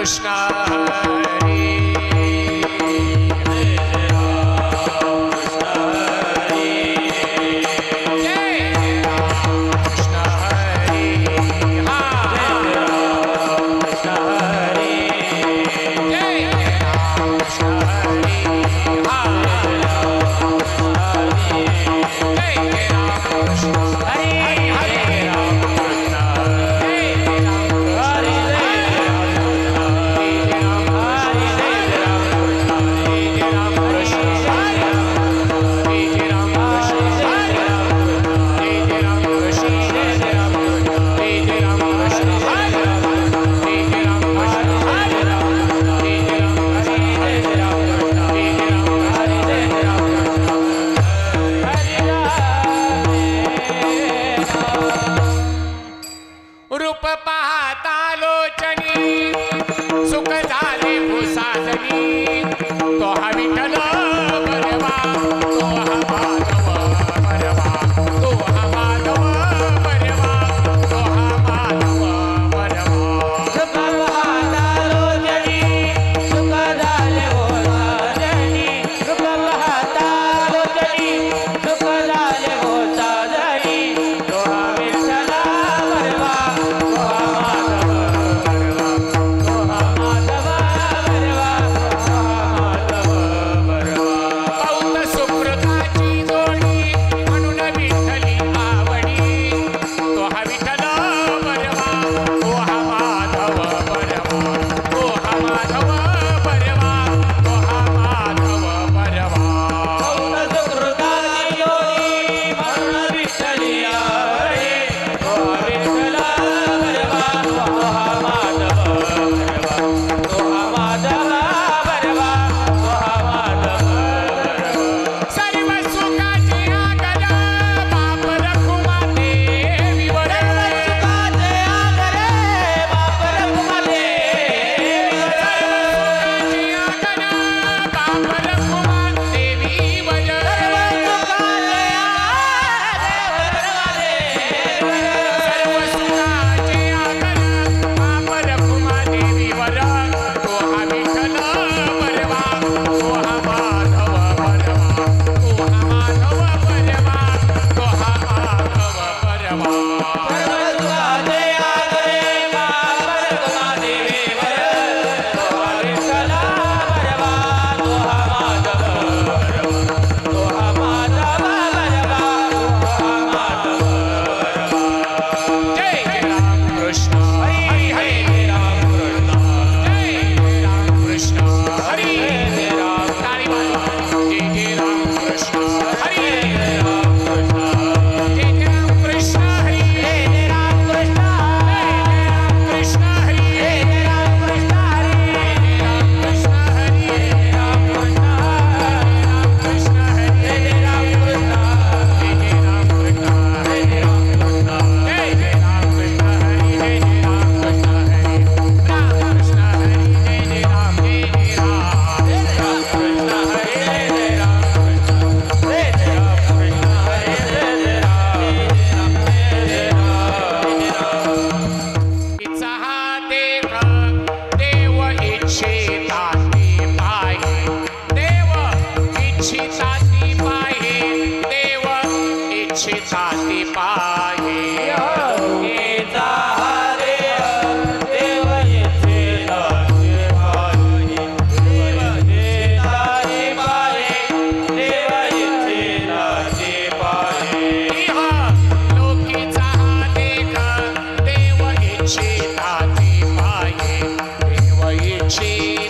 Krishna Hari She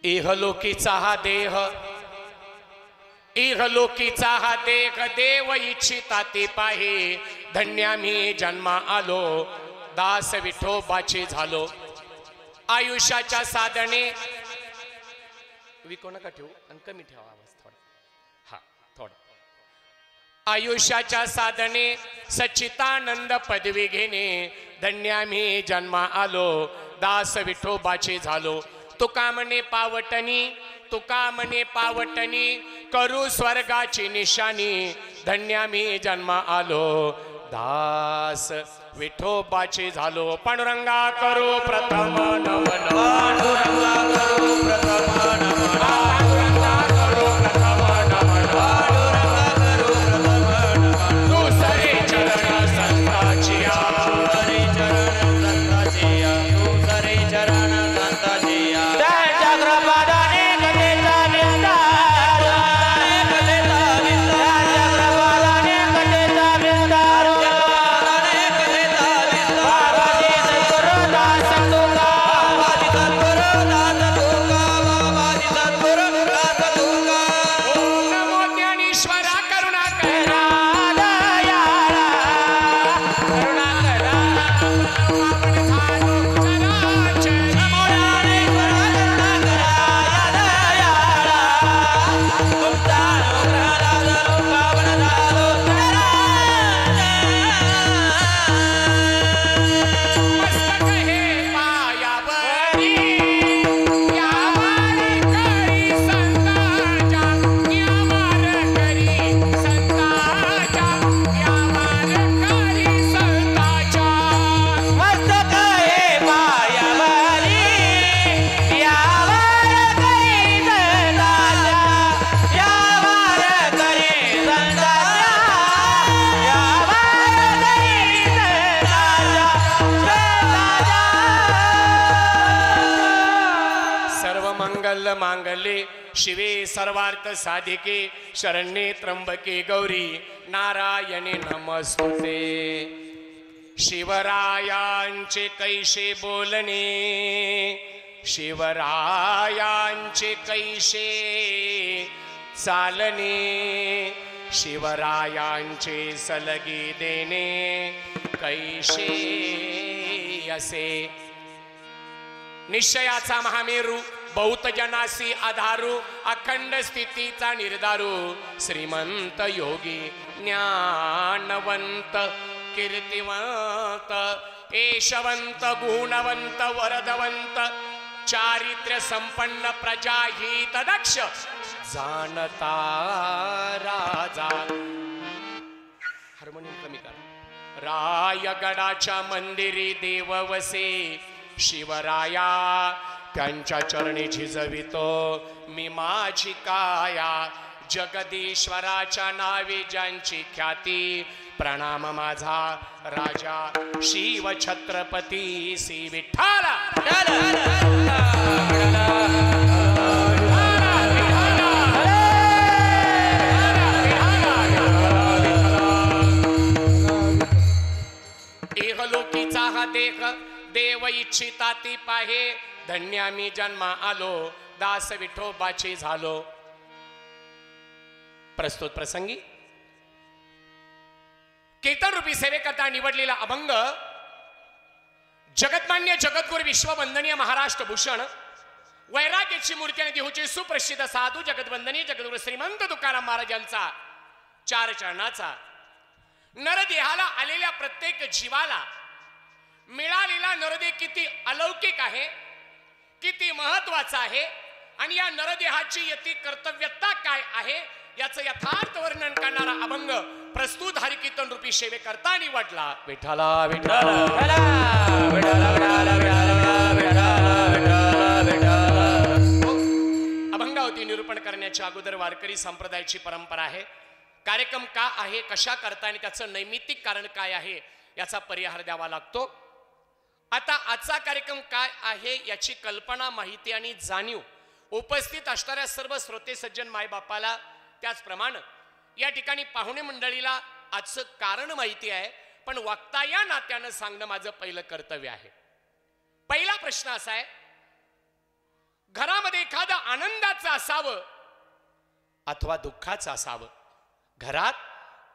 इहलोकीचा हा देह, इहलोकीचा हा देह देव इच्छिता ते पाहे. धन्या मी जन्मा आलो, दास विठोबाचे झालो. आयुष्याच्या साधने विको नका ठेवू आणि कमी ठेवा आवाज थोडा. हा थोडा. आयुष्याच्या साधने सच्चितानंद पदवी घेणे. धन्या मी जन्मा आलो, दास विठोबाचे झालो. तुका म्हणे पावटणी, तुका म्हणे पावटणी, करू स्वर्गाची निशाणी. धन्या मी जन्मा आलो, दास विठोबाचे झालो. पांडुरंगा करू प्रथम नमन, पांडुरंगा करू प्रथम नमन, पांडुरंगा करू प्रथम नमन, पांडुरंगा करू प्रथम नमन. दुसरे चरण संताची, दुसरे चरण संताची, दुसरे चरण संताची. त्यांच्या कृपादाने कथेचा विस्तार, कथेचा विस्तार, त्यांच्या कृपादाने कथेचा विस्तार, कथेचा विस्तार. बाबाजी सद्गुरु दास तुका, बाबाजी सद्गुरु दास तुका, बाबाजी सद्गुरु दास तुका. ओम नमो ज्ञानेश्वरा करुणा करा दयाळा, करुणा करा आपण झालो चराचर. नमो ज्ञानेश्वरा करुणा करा दयाळा, तुमचा अनुग्रह झालो पावन झालो चराचर. मस्तक हे पायावरी, यावर करी संताच्या, यावर करी संताच्या, यावर करी संताच्या. मस्तक हे पायावरी, यावर करी संताच्या, यावर करी संताच्या, यावर करी संताच्या. सर्व मंगल मांगल्ये शिवे सर्वार्थ साधिके, शरण्ये त्र्यंबके गौरी नारायणी नमस्तुते. शिवरायांचे कैसे बोलणे, शिवरायांचे कैसे चालणे, शिवरायांचे सलगी देणे कैसे असे. निश्चयाचा महामेरू, बहुत जनासी आधारू, अखंड स्थितीचा निर्धारू, श्रीमंत योगी ज्ञानवंत कीर्तिवंत, यशवंत गुणवंत वरदवंत, चारित्र्य संपन्न प्रजाहित दक्ष, जाणता राजा. हार्मोनियम कमी करा. रायगडाच्या मंदिरी देव वसे, शिवराया त्यांच्या चरणी झिजवितो मी माझी काया. जगदीश्वराच्या नावे ज्यांची ख्याती, प्रणाम माझा राजा शिव छत्रपती श्री विठ्ठल. इहलोकीचा हा देह देव इच्छिता ती पाहे. धन्या मी जन्मा आलो, दास विठोबाची झालो. प्रस्तुत प्रसंगी कीर्तन रूपी सेवेकरता निवडलेला अभंग जगतमान्य जगद्गुरु विश्ववंदनीय महाराष्ट्र भूषण वैराग्याची मूर्ती आणि देहूचे सुप्रसिद्ध साधू जगतवंदनीय जगद्गुरु श्रीमंत तुकाराम महाराजांचा चार चरणाचा. नरदेहाला आलेल्या प्रत्येक जीवाला मिळालेला नरदेह किती अलौकिक आहे, किती महत्वाचा आहे आणि या नरदेहाची यती कर्तव्यता काय आहे याचं यथार्थ वर्णन करणारा अभंग प्रस्तुत हरिकीर्तन रूपी सेवेकरता निवडला. विठ्ठला विठ्ठला अभंगावती निरूपण करण्याच्या अगोदर वारकरी संप्रदायाची परंपरा आहे. कार्यक्रम का आहे, कशा करता आणि त्याचं नैमित्तिक कारण काय आहे याचा परिहार द्यावा लागतो. आता आजचा कार्यक्रम काय आहे याची कल्पना, माहिती आणि जाणीव उपस्थित असणाऱ्या सर्व श्रोते सज्जन मायबापाला, त्याचप्रमाणे या ठिकाणी पाहुणे मंडळीला आजचं कारण माहिती आहे, पण वक्ता या नात्यानं सांगणं माझं पहिलं कर्तव्य आहे. पहिला प्रश्न असा आहे, घरामध्ये एखादं आनंदाचं असावं अथवा दुःखाचं असावं, घरात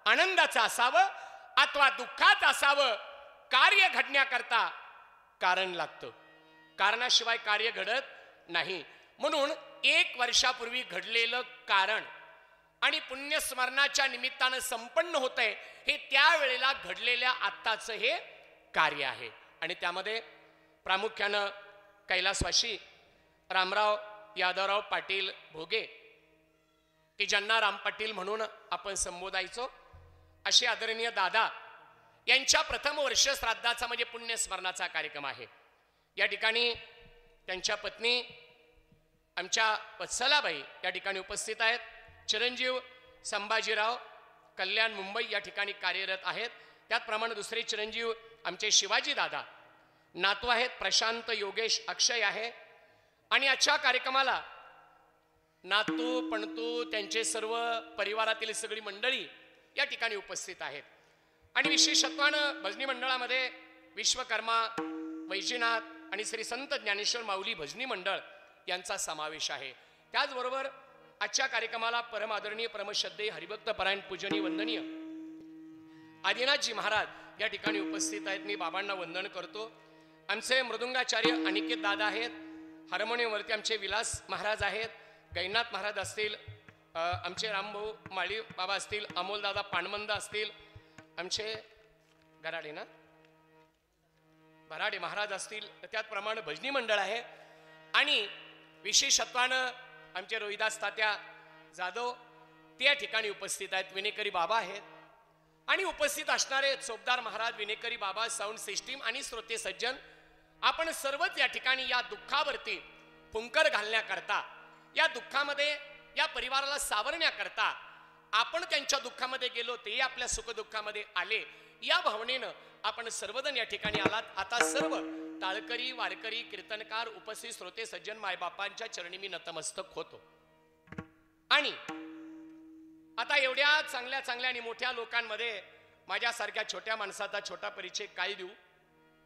आनंदाचं असावं अथवा दुःखाचं असावं, कार्य घडण्याकरता कारण लागतं, कारणाशिवाय कार्य घडत नाही. म्हणून 1 वर्षापूर्वी घडलेलं कारण आणि पुण्यस्मरणाच्या निमित्तानं संपन्न होतंय हे त्यावेळेला घडलेल्या आत्ताचं हे कार्य आहे. आणि त्यामध्ये प्रामुख्यानं कैलासवासी रामराव यादवराव पाटील भोगे, की ज्यांना राम पाटील म्हणून आपण संबोधायचो, असे आदरणीय दादा यांच्या प्रथम वर्ष श्राद्धाचा म्हणजे पुण्यस्मरणाचा कार्यक्रम आहे. या ठिकाणी त्यांच्या पत्नी आमच्या वत्सलाबाई या ठिकाणी उपस्थित आहेत. चिरंजीव संभाजीराव कल्याण मुंबई या ठिकाणी कार्यरत आहेत. त्याचप्रमाणे दुसरे चिरंजीव आमचे शिवाजी दादा, नातू आहेत प्रशांत योगेश अक्षय आहे. आणि आजच्या कार्यक्रमाला नातू पणतू त्यांचे सर्व परिवारातील सगळी मंडळी या ठिकाणी उपस्थित आहेत. आणि विशेषत्वानं भजनी मंडळामध्ये विश्वकर्मा, वैजनाथ आणि श्री संत ज्ञानेश्वर माऊली भजनी मंडळ यांचा समावेश आहे. त्याचबरोबर आजच्या कार्यक्रमाला परम आदरणीय परमश्रद्धेय हरिभक्त परायण पूजनीय वंदनीय आदिनाथजी महाराज या ठिकाणी उपस्थित आहेत. मी बाबांना वंदन करतो. आमचे मृदुंगाचार्य अनिकेत दादा आहेत. हार्मोनियमवरती आमचे विलास महाराज आहेत. गैनाथ महाराज असतील, आमचे रामभाऊ माळी बाबा असतील, अमोलदादा पाणमंद असतील, आमचे गराडे ना भराडे महाराज असतील. त्याचप्रमाणे भजनी मंडळ आहे. आणि विशेषत्वानं आमचे रोहिदास तात्या जाधव त्या ठिकाणी उपस्थित आहेत. विनेकरी बाबा आहेत. आणि उपस्थित असणारे चोपदार महाराज, विनेकरी बाबा, साऊंड सिस्टीम आणि श्रोते सज्जन, आपण सर्वच या ठिकाणी या दुःखावरती फुंकर घालण्याकरता, या दुःखामध्ये या परिवाराला सावरण्याकरता, आपण त्यांच्या दुःखामध्ये गेलो ते आपल्या सुखदुःखामध्ये आले, या भावनेनं आपण सर्वजण या ठिकाणी आलात. आता सर्व टाळकरी, वारकरी, कीर्तनकार, उपस्थित श्रोते सज्जन मायबापांच्या चरणी मी नतमस्तक होतो. आणि आता एवढ्या चांगल्या चांगल्या आणि मोठ्या लोकांमध्ये माझ्यासारख्या छोट्या माणसाचा छोटा परिचय काय देऊ,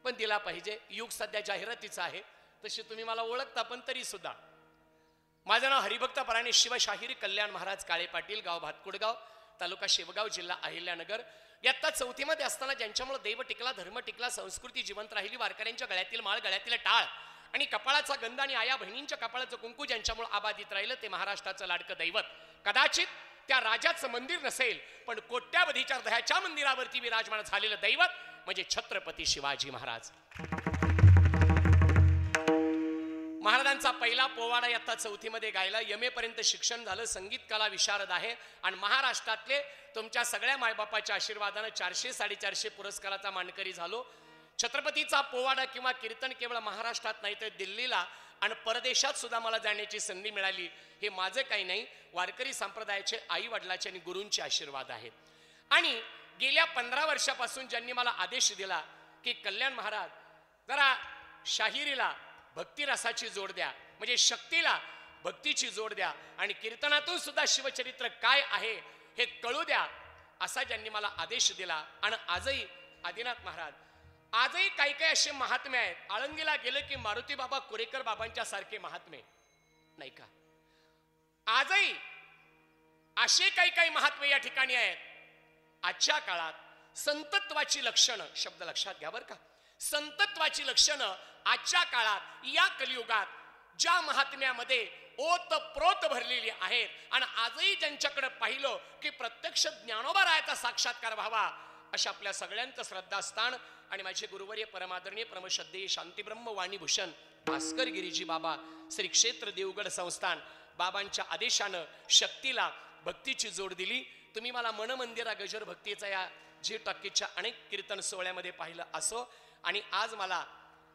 पण दिला पाहिजे. युग सध्या जाहिरातीचं आहे, तशी तुम्ही मला ओळखता, पण तरी सुद्धा माझं नाव हरिभक्त परायण शिवशाहीर कल्याण महाराज काळे पाटील, गाव भातकुडगाव, तालुका शेवगाव, जिल्हा अहिल्यानगर. इयत्ता 4थी मध्ये असताना ज्यांच्यामुळे दैव टिकला, धर्म टिकला, संस्कृती जिवंत राहिली, वारकऱ्यांच्या गळ्यातील माळ, गळ्यातील टाळ आणि कपाळाचा गंध आणि आया बहिणींच्या कपाळाचं कुंकू ज्यांच्यामुळे आबादित राहिलं, ते महाराष्ट्राचं लाडकं दैवत. कदाचित त्या राजाचं मंदिर नसेल, पण कोट्यावधीच्या दह्याच्या मंदिरावरती विराजमान झालेलं दैवत म्हणजे छत्रपती शिवाजी महाराज. महाराजांचा पहिला पोवाडा इयत्ता 4थी मध्ये गायला, एम ए पर्यंत शिक्षण झालं, संगीत कला विशारद आहे. आणि महाराष्ट्रातले तुमच्या सगळ्या मायबापाच्या आशीर्वादानं 400-450 पुरस्काराचा मानकरी झालो. छत्रपतीचा पोवाडा किंवा कीर्तन केवळ महाराष्ट्रात नाही तर दिल्लीला आणि परदेशात सुद्धा मला जाण्याची संधी मिळाली. हे माझं काही नाही, वारकरी संप्रदायाचे आई वडिलाचे आणि गुरूंचे आशीर्वाद आहेत. आणि गेल्या 15 वर्षापासून ज्यांनी मला आदेश दिला की कल्याण महाराज जरा शाहिरीला भक्तिरसाची जोड द्या, म्हणजे शक्तीला भक्तीची जोड द्या, आणि कीर्तनातून सुद्धा शिवचरित्र काय आहे हे कळू द्या, असा ज्यांनी मला आदेश दिला. आणि आजही आदिनाथ महाराज, आजही काही काही असे महात्मे आहेत. आळंदीला गेलं की मारुती बाबा कुरेकर बाबांच्या सारखे महात्मे नाही का, आजही असे काही काही महात्मे या ठिकाणी आहेत. आजच्या काळात संतत्वाची लक्षणं, शब्द लक्षात घ्या बरं का, संतत्वाची लक्षणं आजच्या काळात या कलियुगात ज्या महात्म्यामध्ये ओतप्रोत भरलेली आहेत आणि आजही ज्यांच्याकडे पाहिलं की प्रत्यक्ष ज्ञानोबा रायाचा साक्षात्कार व्हावा, अशा आपल्या सगळ्यांचं श्रद्धास्थान आणि माझे गुरुवर्य परमादरणीय परमश्रद्धेय शांतीब्रह्म वाणीभूषण भास्कर गिरीजी बाबा, श्री क्षेत्र देवगड संस्थान, बाबांच्या आदेशानं शक्तीला भक्तीची जोड दिली. तुम्ही मला मनमंदिरा गजर भक्तीचा या जी टॉकीजच्या अनेक कीर्तन सोहळ्यामध्ये पाहिलं असो, आणि आज मला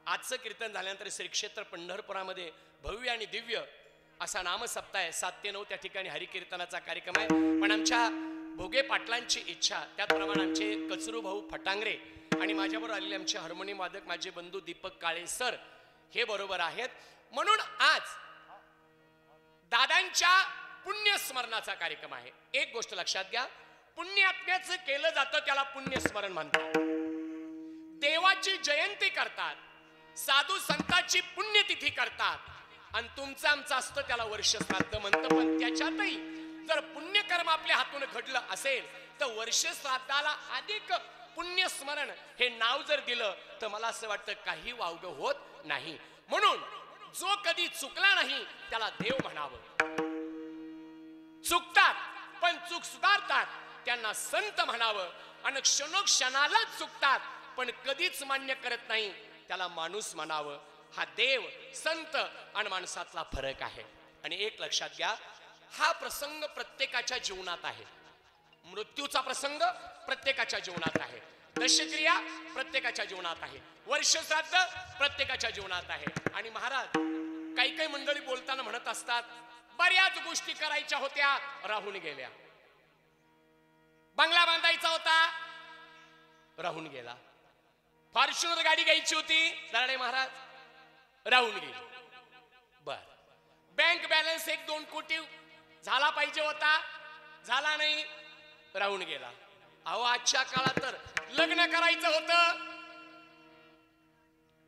आजचं कीर्तन झाल्यानंतर श्री क्षेत्र पंढरपुरामध्ये भव्य आणि दिव्य असा नामसप्ताह आहे. 7 ते 9 त्या ठिकाणी हरिकीर्तनाचा कार्यक्रम आहे. पण आमच्या भोगे पाटलांची इच्छा, त्याचप्रमाणे आमचे कचरू भाऊ फटांगरे आणि माझ्याबरोबर आलेले आमचे हार्मोनियम वादक माझे बंधू दीपक काळे सर हे बरोबर आहेत. म्हणून आज दादांच्या पुण्यस्मरणाचा कार्यक्रम आहे. एक गोष्ट लक्षात घ्या, पुण्यात्म्याचं केलं जातं त्याला पुण्यस्मरण म्हणतात. देवाची जयंती करतात, साधू संतांची पुण्यतिथी करतात, आणि तुमचं आमचं असतं त्याला वर्ष श्राद्ध म्हणतं. पण त्याच्यातही जर पुण्यकर्म आपल्या हातून घडलं असेल तर वर्ष श्राद्धाला अधिक पुण्य स्मरण हे नाव जर दिलं तर मला असं वाटतं काही वावगं होत नाही. म्हणून जो कधी चुकला नाही त्याला देव म्हणावं. चुकतात पण चूक सुधारतात त्यांना संत म्हणावं. आणि क्षणोक्षणाला चुकतात पण कधीच मान्य करत नाही त्याला माणूस म्हणावं. हा देव संत आणि माणसातला फरक आहे. आणि एक लक्षात घ्या, हा प्रसंग प्रत्येकाच्या जीवनात आहे. मृत्यूचा प्रसंग प्रत्येकाच्या जीवनात आहे. दशक्रिया प्रत्येकाच्या जीवनात आहे. वर्ष श्राद्ध प्रत्येकाच्या जीवनात आहे. आणि महाराज काही काही मंडळी बोलताना म्हणत असतात बऱ्याच गोष्टी करायच्या होत्या राहून गेल्या. बंगला बांधायचा होता राहून गेला. फॉर्च्युनर गाडी घ्यायची होती दराडे महाराज राहून गेली. बर, बँक बॅलन्स 1-2 कोटी झाला पाहिजे होता झाला नाही राहून गेला. अहो आजच्या काळात तर लग्न करायचं होतं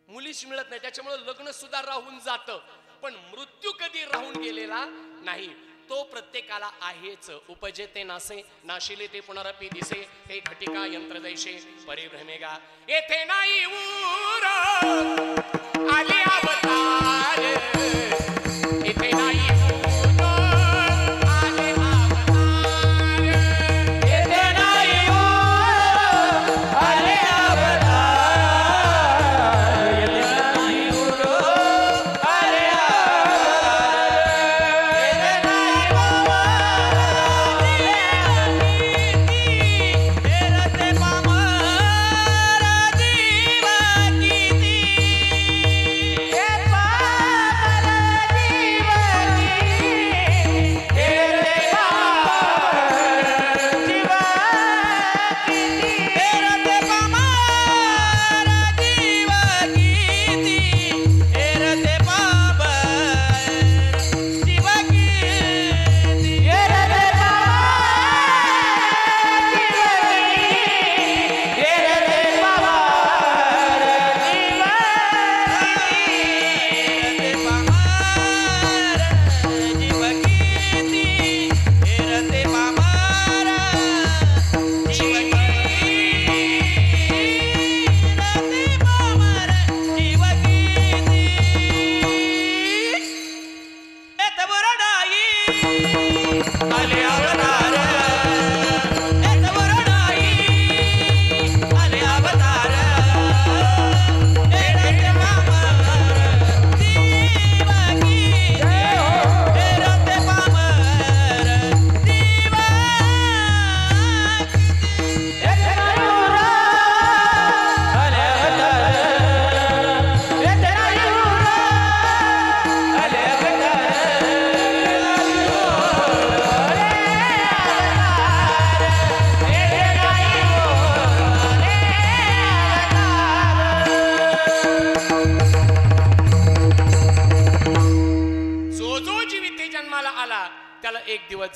मुलीच मिळत नाही त्याच्यामुळे लग्न सुद्धा राहून जातं. पण मृत्यू कधी राहून गेलेला नाही. तो प्रत्येकाला आहेच. उपजेते नासे नाशिले ते पुनरपी दिसे हे घटिका यंत्र दैशे परिभ्रमेगा. येथे नाही ऊर आले अवतार इथे नाही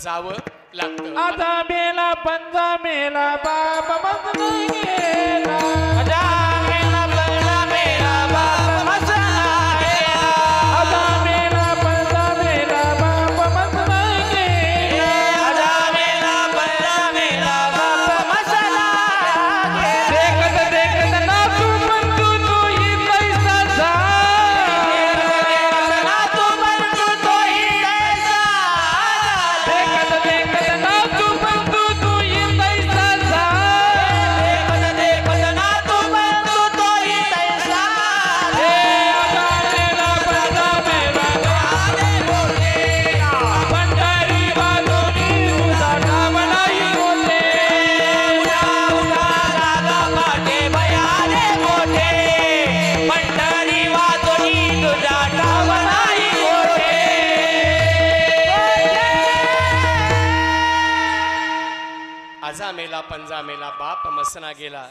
जावं लागतं. आता मेला पंजा मेला बाप मस्त गेला. आता मेला पंजा मेला बाप मस्त गेला. आता मेला पंजा मेला बाप मस्त गेला. आता मेला पंजा मेला बाप मस्त गेला. देखत देखत ना तू बंधू तू ही पैसा जा. देखत ना तू बंधू तू ही पैसा जा. देखत देखत ना तू बंधू तू ही पैसा जा. देखत देखत ना तू बंधू तू ही पैसा जा. आता मेला पंजा मेला गाणे बोले. पंढरी वाजोनी तुझा ठावणाई होते. उडा उडा रागा पाटे भयाने मोठे. पंढरी वाजोनी तुझा ठावणाई होते. आजा मेला पंजा मेला बाप मसना गेला.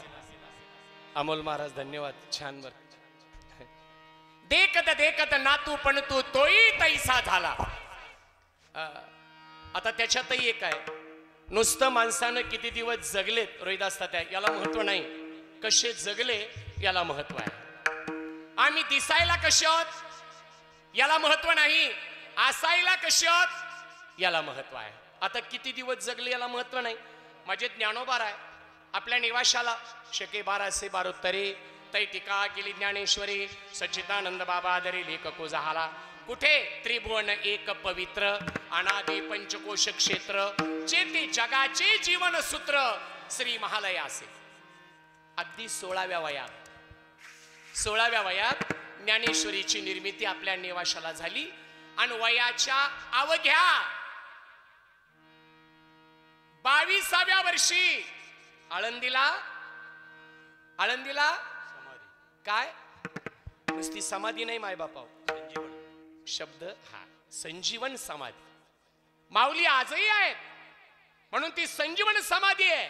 अमोल महाराज धन्यवाद. छान बर. देखत देखत नातू पण तू तोही तैसा झाला. आता त्याच्यातही एक आहे, नुसतं माणसानं किती दिवस जगलेत रोहिदास तात्या याला महत्व नाही, कसे जगले याला महत्व आहे. आम्ही दिसायला कसे आहोत याला याला महत्व नाही, असायला कशात याला महत्व आहे. आता किती दिवस जगले याला महत्व नाही. माझे ज्ञानोबार आहे आपल्या निवासाला शके 12 बारोत्तरे तै टीका केली ज्ञानेश्वरी सच्चिदानंद बाबा दरे लेखको झाला. कुठे त्रिभुवन एक पवित्र अनादि पंचकोश क्षेत्र जेथे जगाचे जीवन सूत्र श्री महालयासे. अगदी 16व्या वयात ज्ञानेश्वरीची निर्मिती आपल्या निवासाला झाली आणि वयाच्या अवघ्या 22व्या वर्षी आळंदीला काय नुसती समाधी नाही मायबापाव, शब्द हा संजीवन समाधी. माऊली आजही आहेत म्हणून ती संजीवन समाधी आहे,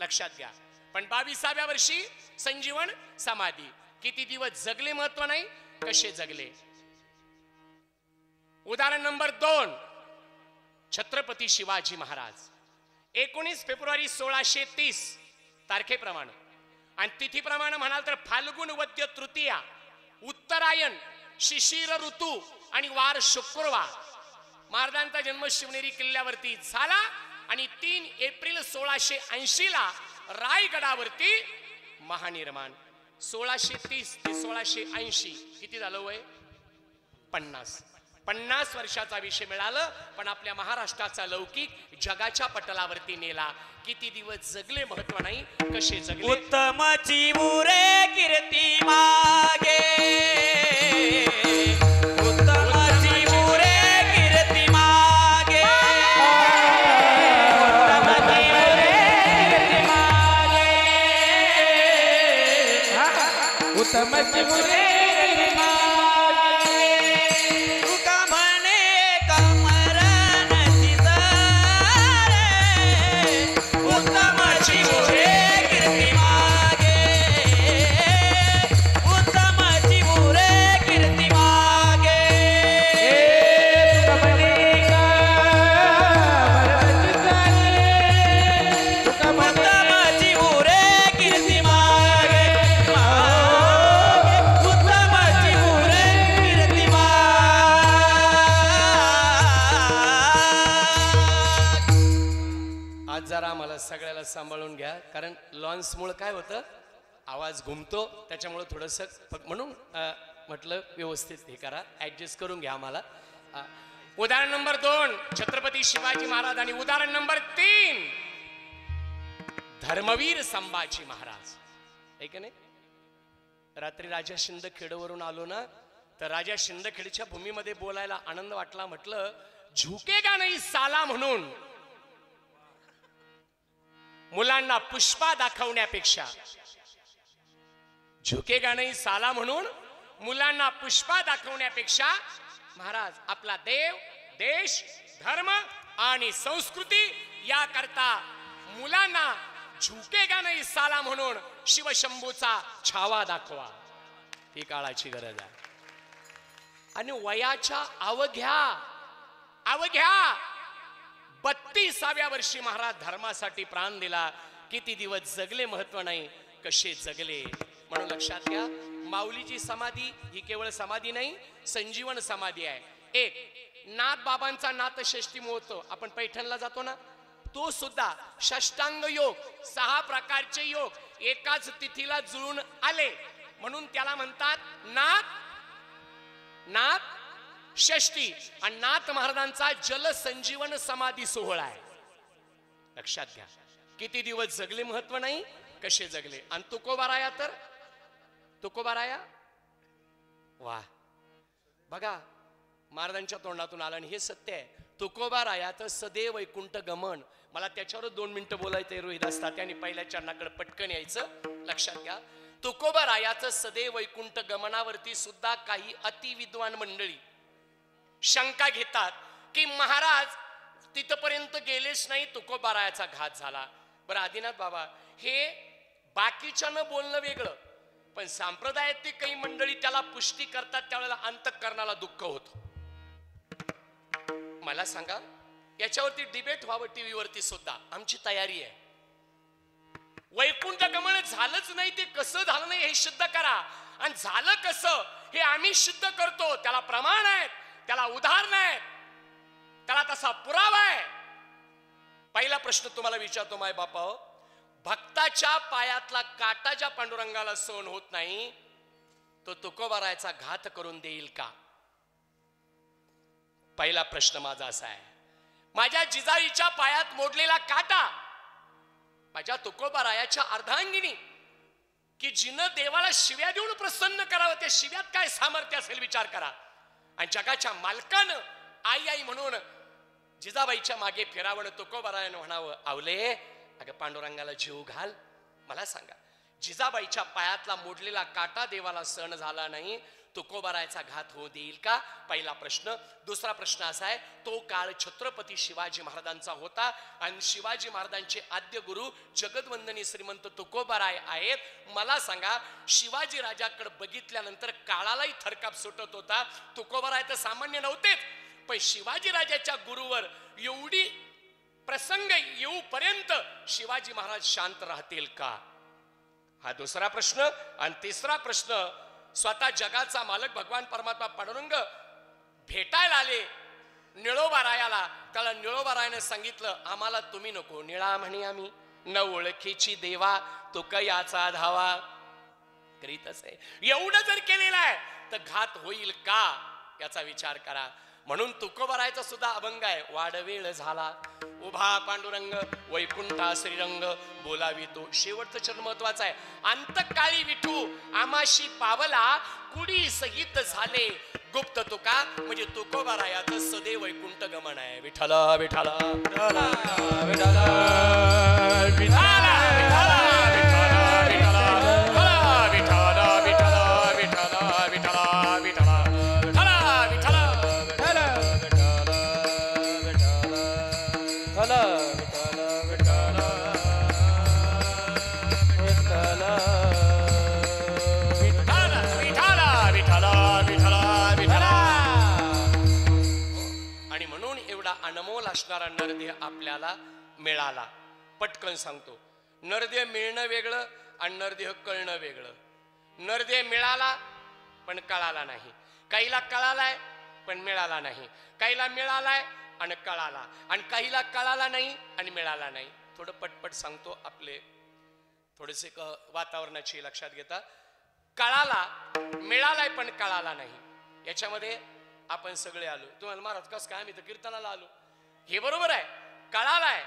लक्षात घ्या. पण 22व्या वर्षी संजीवन समाधी. किती दिवस जगले महत्व नाही, कसे जगले. उदाहरण नंबर 2 छत्रपती शिवाजी महाराज 19 फेब्रुवारी 1630 तारखेप्रमाणे आणि तिथीप्रमाणे म्हणाल तर फाल्गुन वद्य तृतीया उत्तरायण शिशिर ऋतू आणि वार शुक्रवार महाराजांचा जन्म शिवनेरी किल्ल्यावरती झाला आणि 3 एप्रिल 1680 ला रायगडावरती महानिर्माण. 1630 ते 1680 किती झालं वय 50 वर्षाचा विषय मिळालं. पण आपल्या महाराष्ट्राचा लौकिक जगाच्या पटलावरती नेला. किती दिवस जगले महत्व नाही, कसे जगले. उत्तमची मुरे कीर्ती मागे, उत्तमची मुरे कीर्ती मागे, उत्तमची मुरे कीर्ती मागे, उत्तमची मुरे कीर्ती मागे. तुका म्हणे कमरण चितारे, उत्तमची मुरे कीर्ती मागे, उत्तमची मुरे कीर्ती मागे. तुका म्हणे कमरण चितारे, उत्तमची मुरे कीर्ती मागे, उत्तमची मुरे कीर्ती मागे. आज जरा आम्हाला सगळ्याला सांभाळून घ्या, कारण लॉन्स मुळे काय होतं आवाज घुमतो, त्याच्यामुळे थोडस म्हणून म्हटलं व्यवस्थित हे करा, ऍडजस्ट करून घ्या आम्हाला. उदाहरण नंबर 2 छत्रपती शिवाजी महाराज आणि उदाहरण नंबर 3 धर्मवीर संभाजी महाराज. आहे का नाही. रात्री राजा शिंदखेडवरून आलो ना, तर राजा शिंदखेडच्या भूमीमध्ये बोलायला आनंद वाटला. म्हटलं झुकेगा नाही साला म्हणून मुलांना पुष्पा दाखवण्यापेक्षा, झुकेगा नाही साला म्हणून मुलांना पुष्पा दाखवण्यापेक्षा महाराज आपला देव देश धर्म आणि संस्कृती याकरता मुलांना झुकेगा नाही साला म्हणून शिवशंभूचा छावा दाखवा. ही काळाची गरज आहे. आणि वयाच्या अवघ्या 32व्या वर्षी महाराज धर्मासाठी प्राण दिला. किती दिवस जगले महत्व नाही, कसे जगले. म्हणून लक्षात घ्या, माऊलीची समाधी ही केवळ समाधी नाही, संजीवन समाधी आहे. एक नाथ बाबांचा नाथषष्ठी महोत्सव आपण पैठणला जातो ना, तो सुद्धा षष्टांग योग 6 प्रकारचे योग एकाच तिथीला जुळून आले म्हणून त्याला म्हणतात नाथ षष्ठी. आणि नाथ महाराजांचा जल संजीवन समाधी सोहळा आहे. लक्षात घ्या, किती दिवस जगले महत्व नाही, कसे जगले. आणि तुकोबाराया तर तुकोबाराया वा बघा महाराजांच्या तोंडातून आलं आणि हे सत्य आहे. तुकोबारायाचं सदैव वैकुंठ गमन. मला त्याच्यावर 2 मिनिटं बोलायचंय रोहिदास तात्याने पहिल्या चरणाकडे पटकन यायचं. लक्षात घ्या, तुकोबारायाचं सदैव वैकुंठ गमनावरती सुद्धा काही अतिविद्वान मंडळी शंका घेतात की महाराज तिथपर्यंत गेलेच नाही, तुकोबारायाचा घात झाला. बरं आदिनाथ बाबा, हे बाकीच्यानं बोलणं वेगळं, पण संप्रदायातली काही मंडळी त्याला पुष्टी करतात, त्यावेळेला अंतःकरणाला दुःख होतं. मला सांगा, याच्यावरती डिबेट व्हावं टीव्हीवरती सुद्धा, आमची तयारी आहे. वैकुंठ गमन झालंच नाही, ते कसं झालं नाही हे सिद्ध करा, आणि झालं कसं हे आम्ही सिद्ध करतो. त्याला प्रमाण आहेत, त्याला उदाहरण आहे, त्याला तसा पुरावा आहे. पहिला प्रश्न तुम्हाला विचारतो माय बापा, भक्ताच्या पायातला काटा ज्या पांडुरंगाला सहन होत नाही तो तुकोबारायचा घात करून देईल का? पहिला प्रश्न माझा असा आहे. माझ्या जिजाईच्या पायात मोडलेला काटा माझ्या तुकोबारायाच्या अर्धांगिनी की जिनं देवाला शिव्या देऊन प्रसन्न करावं, त्या शिव्यात काय सामर्थ्य असेल विचार करा. आणि जगाच्या मालकानं आई आई म्हणून जिजाबाईच्या मागे फिरावं, तुकोबारायानं म्हणावं, आवले अगं पांडुरंगाला जीव घाल. मला सांगा, जिजाबाईच्या पायातला मोडलेला काटा देवाला सहन झाला नाही, तुकोबारायचा घात होऊ देईल का? पहिला प्रश्न. दुसरा प्रश्न असा आहे, तो काळ छत्रपती शिवाजी महाराजांचा होता आणि शिवाजी महाराजांचे आद्य गुरु जगदवंदनी श्रीमंत तुकोबाराय आहेत. मला सांगा, शिवाजी राजाकडे बघितल्यानंतर काळालाही थरकाप सुटत होता. तुकोबाराय तर सामान्य नव्हतेच, पण शिवाजी राजाच्या गुरुवर एवढी प्रसंग येऊपर्यंत शिवाजी महाराज शांत राहतील का? हा दुसरा प्रश्न. आणि तिसरा प्रश्न, स्वतः जगाचा मालक भगवान परमात्मा पांडुरंग भेटायला आले निळोबारायाला. त्याला निळोबारायाने सांगितलं, आम्हाला तुम्ही नको, निळा म्हणे आम्ही न ओळखीची देवा तुक याचा धावा करीतच आहे. एवढं जर केलेलं आहे तर घात होईल का याचा विचार करा. म्हणून तुकोबारायचा सुद्धा अभंग आहे, वाडवेळ झाला उभा पांडुरंग वैकुंठा श्रीरंग बोलावी तो. शेवटचं चरण महत्वाचं आहे. अंतकाळी विठू आमाशी पावला कुडी सहित झाले गुप्त तुका, म्हणजे तुकोबारायाचं सदैव वैकुंठ गमन आहे. विठ्ठल विठ्ठल अनमोल असणारा नरदेह आपल्याला मिळाला. पटकन सांगतो, नरदेह मिळणं वेगळं आणि नरदेह कळणं वेगळं. नरदेह मिळाला पण कळाला नाही, काहीला कळालाय पण मिळाला नाही, काहीला मिळालाय आणि कळाला, आणि काहीला कळाला नाही आणि मिळाला नाही. थोडं पटपट सांगतो, आपले थोडेसे वातावरणाची लक्षात घेता. कळाला, मिळालाय पण कळाला नाही, याच्यामध्ये आपण सगळे आलो. तुम्हाला महाराज कस काय, आम्ही तर कीर्तनाला आलो. हे बरोबर आहे, कळालाय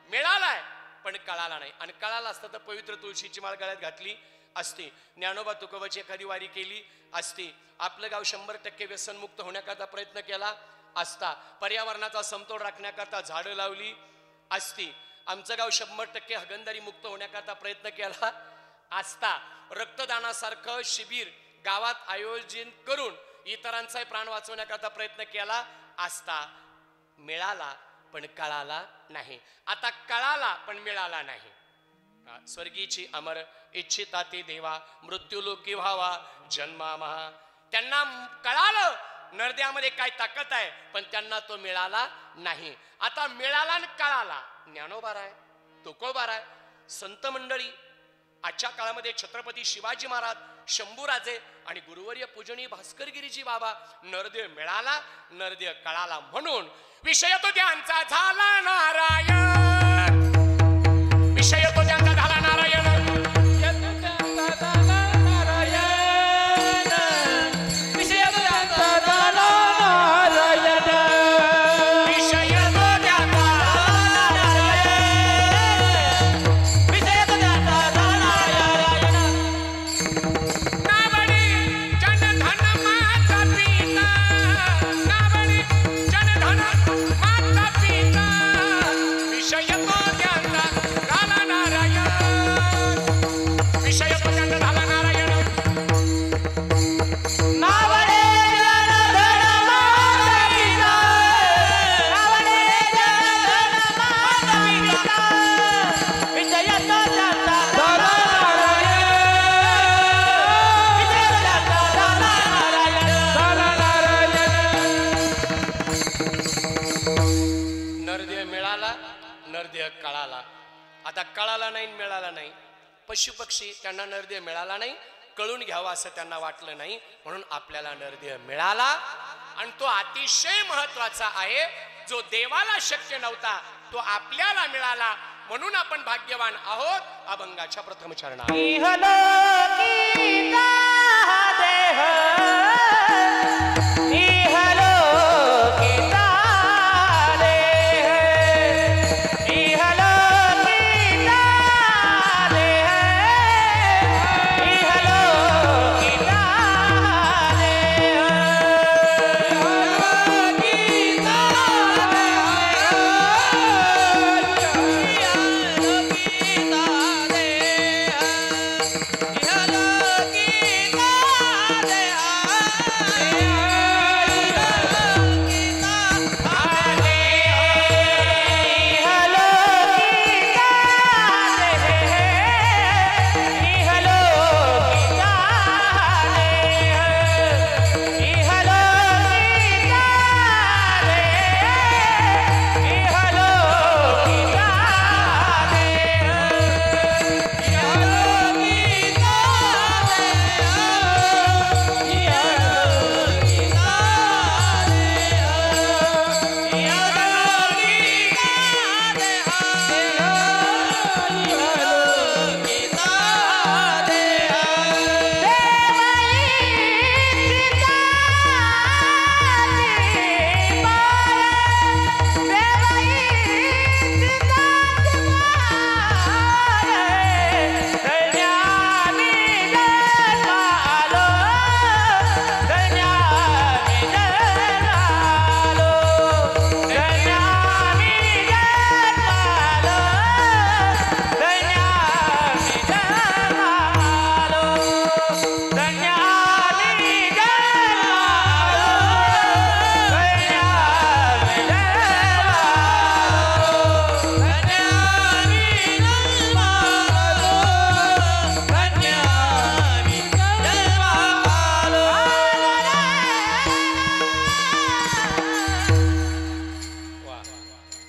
मिळालाय पण कळाला नाही. आणि कळाला असता तर पवित्र तुळशीची माळ गळ्यात घातली असती, ज्ञानोबा तुकोबाची एखादी वारी केली असती, आपलं गाव 100% व्यसनमुक्त होण्याकरता प्रयत्न केला असता, पर्यावरणाचा समतोल राखण्याकरता झाडं लावली असती, आमचं गाव 100% हगंदारी मुक्त होण्याकरता प्रयत्न केला असता, रक्तदानासारखं शिबिर गावात आयोजन करून इतरांचा प्राण वाचवण्याकरता प्रयत्न केला असता. मिळाला पण कळाला नाही. आता कळाला पण मिळाला नाही. स्वर्गीची अमर इच्छिता ते देवा मृत्यू लोकी व्हावा जन्मा महा. त्यांना कळालं नरद्यामध्ये काय ताकद आहे, पण त्यांना तो मिळाला नाही. आता मिळाला आणि कळाला. ज्ञानोबाराय, तुकोबाराय, संत मंडळी, आजच्या काळामध्ये छत्रपती शिवाजी महाराज, शंभूराजे आणि गुरुवर्य पूजनीय भास्करगिरीजी बाबा. नरदेह मिळाला, नरदेह कळाला. म्हणून विषय तो त्यांचा झाला नारायण, विषय तो त्यांचा झाला नारायण, कळाला. आता कळाला नाही मिळाला नाही. पशु पक्षी त्यांना नरदेह मिळाला नाही, कळून घ्यावा असं त्यांना वाटलं नाही, म्हणून आपल्याला नरदेह मिळाला आणि तो अतिशय महत्वाचा आहे, जो देवाला शक्य नव्हता तो आपल्याला मिळाला, म्हणून आपण भाग्यवान आहोत. अभंगाच्या प्रथम चरणात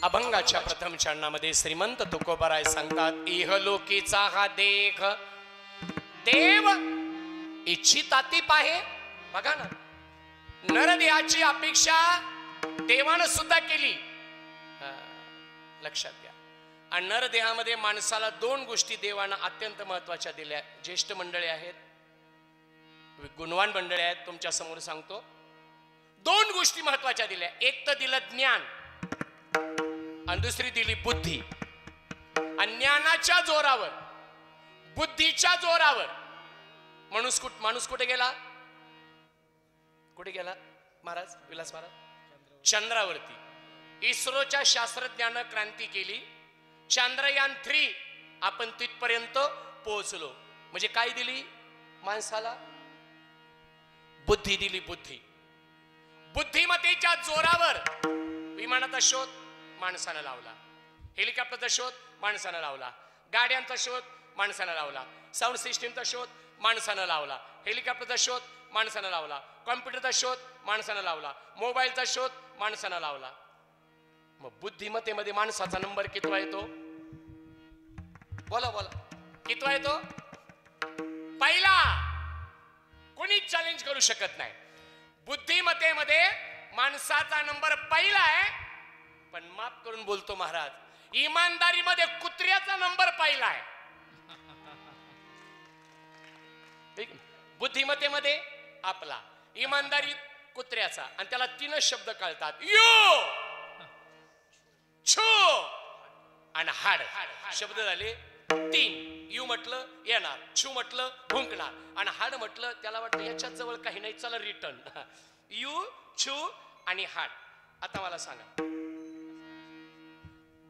अभंगाच्या प्रथम चरणामध्ये श्रीमंत तुकोबाराय सांगतात, इहलोकीचा हा देह देव इच्छिताती पाहे. बघा ना, नरदेहाची अपेक्षा देवानं सुद्धा केली. लक्षात घ्या. आणि नरदेहामध्ये माणसाला दोन गोष्टी देवानं अत्यंत महत्वाच्या दिल्या. ज्येष्ठ मंडळी आहेत, गुणवान मंडळी आहेत, तुमच्या समोर सांगतो. दोन गोष्टी महत्वाच्या दिल्या. एक तर दिलं ज्ञान आणि दुसरी दिली बुद्धी. आणि ज्ञानाच्या जोरावर, बुद्धीच्या जोरावर माणूस कुठे गेला? कुठे गेला महाराज? विलास महाराज? चंद्रावरती. इस्रोच्या शास्त्रज्ञानं क्रांती केली. चंद्रयान 3 आपण तिथपर्यंत पोहोचलो. म्हणजे काय दिली माणसाला? बुद्धी दिली. बुद्धी. बुद्धिमत्तेच्या जोरावर विमानाचा शोध माणसानं लावला, हेलिकॉप्टरचा शोध माणसानं लावला, गाड्यांचा शोध माणसानं लावला, साऊंड सिस्टीमचा शोध माणसानं लावला, हेलिकॉप्टरचा शोध माणसानं लावला, कॉम्प्युटरचा शोध माणसानं लावला, मोबाईलचा शोध माणसानं लावला. मग बुद्धिमत्तेमध्ये माणसाचा नंबर कितवा येतो? बोला बोला, कितवा येतो? पहिला. कोणी चॅलेंज करू शकत नाही. बुद्धिमत्तेमध्ये माणसाचा नंबर पहिला आहे. पण माफ करून बोलतो महाराज, इमानदारीमध्ये कुत्र्याचा नंबर पहिला आहे. बुद्धिमत्तेमध्ये आपला, इमानदारीत कुत्र्याचा. आणि त्याला 3 शब्द कळतात, यू, छू आणि हाड. शब्द झाले 3. यू म्हटलं येणार, छू म्हटलं भुंकणार, आणि हाड म्हटलं त्याला वाटतं याच्यात जवळ काही नाही, चला रिटर्न. यू, छू आणि हाड. आता मला सांगा,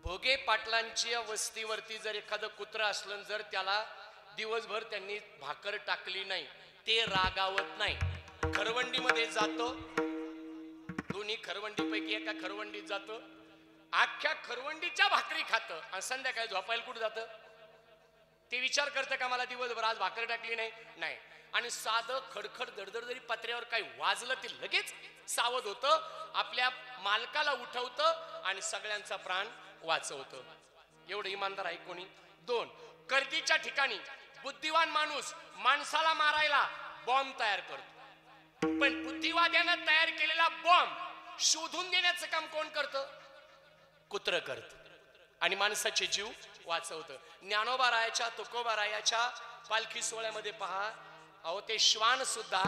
भोगे पाटलांच्या वस्तीवरती जर एखादं कुत्र असलं, जर त्याला दिवसभर त्यांनी भाकर टाकली नाही, ते रागावत नाही. खरवंडीमध्ये जातो, दोन्ही खरवंडीपैकी एका खरवंडीत जातो, अख्ख्या खरवंडीच्या भाकरी खातं आणि संध्याकाळी झोपायला कुठं जातं? ते विचार करतं का मला दिवसभर आज भाकर टाकली नाही? नाही. आणि साधं खडखड दडदड जरी पत्र्यावर काही वाजलं ते लगेच सावध होतं, आपल्या मालकाला उठवतं आणि सगळ्यांचा प्राण वाचवतं. एवढं इमानदार आहे कोणी? 2. गर्दीच्या ठिकाणी बुद्धिवान माणूस माणसाला मारायला बॉम्ब तयार करतो. पण बुद्धिवाद्यानं तयार केलेला बॉम्ब शोधून देण्याचं काम कोण करतं? कुत्र करतं आणि माणसाचे जीव वाचवतं. ज्ञानोबा रायाच्या तुकोबा रायाच्या पालखी सोहळ्यामध्ये पहा, अहो ते श्वान सुद्धा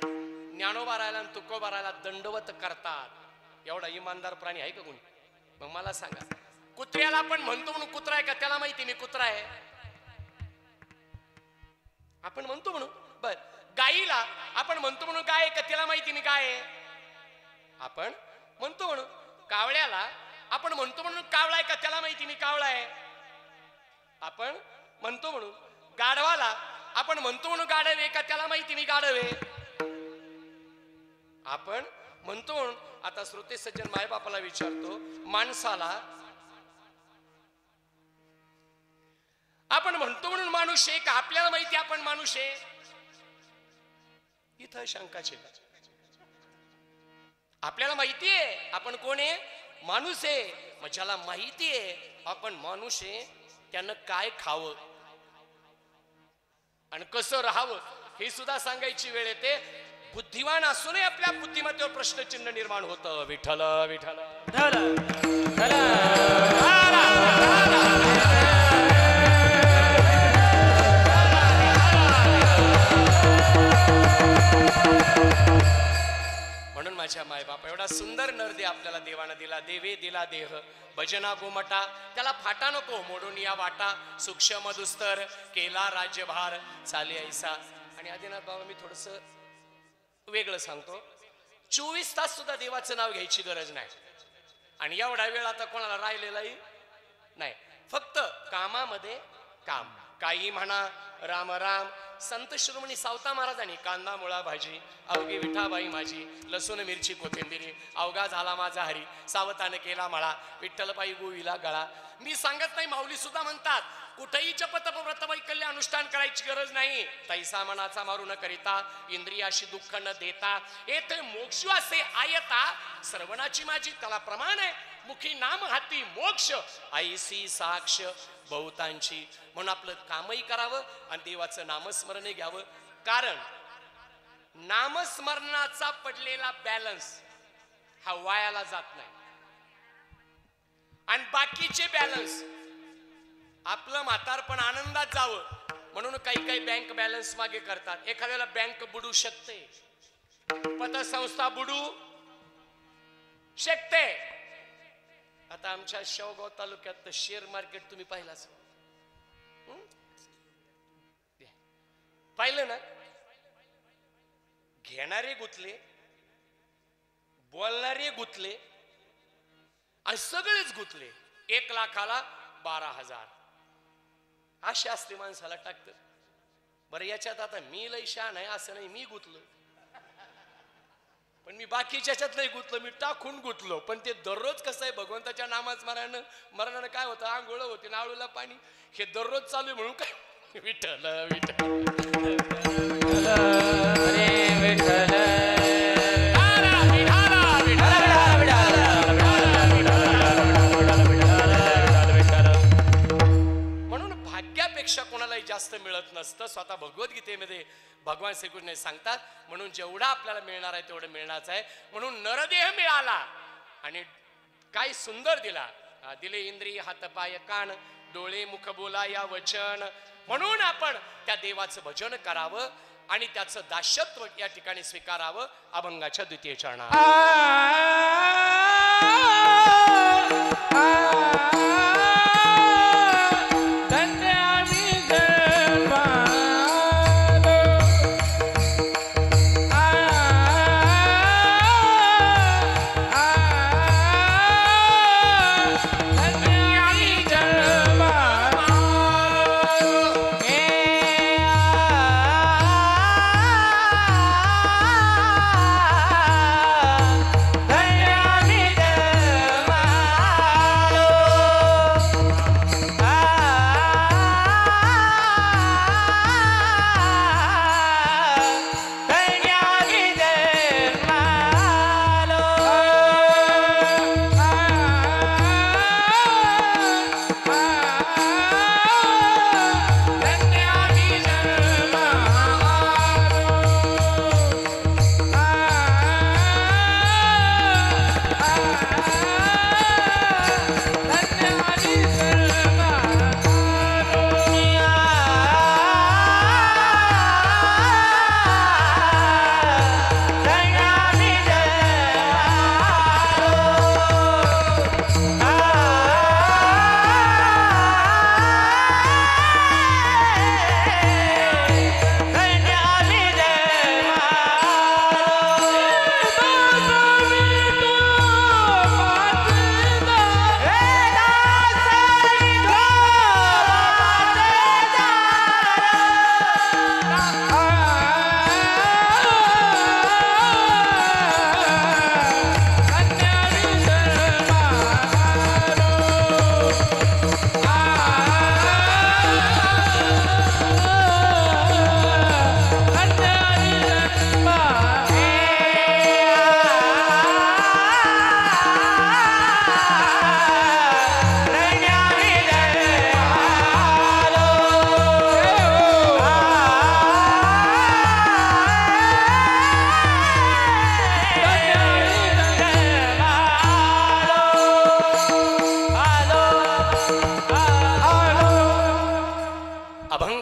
ज्ञानोबा रायाला आणि तुकोबा रायाला दंडवत करतात. एवढा इमानदार प्राणी आहे का कोणी? मग मला सांगा, कुत्र्याला आपण म्हणतो म्हणून कुत्रा आहे का? त्याला माहिती मी कुत्रा आहे, आपण म्हणतो म्हणून. बर, गाईला आपण म्हणतो म्हणून गाय आहे का? त्याला माहिती मी गाय आहे, आपण म्हणतो म्हणून. कावळ्याला आपण म्हणतो म्हणून कावळा आहे का? त्याला माहिती मी कावळा आहे, आपण म्हणतो म्हणून. गाढवाला आपण म्हणतो म्हणून गाढव आहे का? त्याला माहिती मी गाढव आहे, आपण म्हणतो म्हणून. आता श्रोते सज्जन मायबापाला विचारतो, माणसाला आपण म्हणतो म्हणून माणूस आहे का? आपल्याला माहिती आपण माणूस आहे, इथं शंकाचे. आपल्याला माहिती आहे आपण कोण आहे? माणूस आहे. मग ज्याला माहिती आहे आपण माणूस आहे, त्यानं काय खावं आणि कसं राहावं हे सुद्धा सांगायची वेळ येते. बुद्धिवान असूनही आपल्या बुद्धिमत्तेवर प्रश्नचिन्ह निर्माण होतं. विठ्ठल विठ्ठल म्हणून माझ्या मायबापा एवढा सुंदर नरदे आपल्याला देवानं दिला. देवे दिला देह भजना गोमटा, त्याला फाटा नको मोडून या वाटा. सूक्ष्म दुस्तर केला राज्यभार चाले ऐसा. आणि आदिनाथ बाबा मी थोडस वेगळं सांगतो, 24 तास सुद्धा देवाचं नाव घ्यायची गरज नाही. आणि एवढा वेळ आता कोणाला राहिलेलाही नाही. फक्त कामामध्ये काम. काही म्हणा राम राम. संत शिरोमणी सावता महाराजांनी कांदा मुळा भाजी अवघी विठाबाई माझी, लसूण मिरची कोथिंबिरी अवघा झाला माझा हरी, सावताने केला मळा विठ्ठलबाई गोविला गळा. मी सांगत नाही, माऊली सुद्धा म्हणतात कुठेही जपतप व्रतवैकल्य अनुष्ठान करायची गरज नाही. तैसा मनाचा मारू न करिता इंद्रियाशी दुःख न देता येथे मोक्ष असे आयता श्रवणाची माझी. त्याला प्रमाण आहे मुखी नाम हाती मोक्ष ऐसी साक्ष बहुतांची. म्हणून आपलं कामही करावं आणि देवाचं नामस्मरण घ्यावं. कारण नामस्मरणाचा पडलेला बॅलन्स हा वायाला जात नाही. आणि बाकीचे बॅलन्स आपलं म्हातारपण आनंदात जावं म्हणून काही काही बँक बॅलन्स मागे करतात. एखाद्याला बँक बुडू शकते, पतसंस्था बुडू शकते. आता आमच्या शेवगाव तालुक्यात शेअर मार्केट तुम्ही पाहिलाच, पाहिलं ना? घेणारे गुतले, बोलणारे गुतले आणि सगळेच गुतले. 1 लाखाला 12,000 अशी असते माणसाला टाकत. बरं याच्यात आता मी लय शहाण आहे असं नाही, मी गुतलो पण मी बाकीच्या याच्यात नाही गुतलो, मी टाकून गुतलो. पण ते दररोज कसं आहे भगवंताच्या नामाच मरणानं काय होतं, आंघोळ होते नाळूला पाणी, हे दररोज चालू आहे म्हणून काय विठ्ठल विठ्ठल म्हणून भाग्यापेक्षा कोणालाही जास्त मिळत नसतं. स्वतः भगवद्गीतेमध्ये भगवान श्रीकृष्ण सांगतात म्हणून जेवढा आपल्याला मिळणार आहे तेवढं मिळणारच आहे. म्हणून नरदेह मिळाला आणि काय सुंदर दिला. दिले इंद्रिय हात पाय कान डोळे मुख बोला या वचन. म्हणून आपण त्या देवाचं भजन करावं आणि त्याचं दास्यत्व या ठिकाणी स्वीकारावं. अभंगाच्या द्वितीय चरणात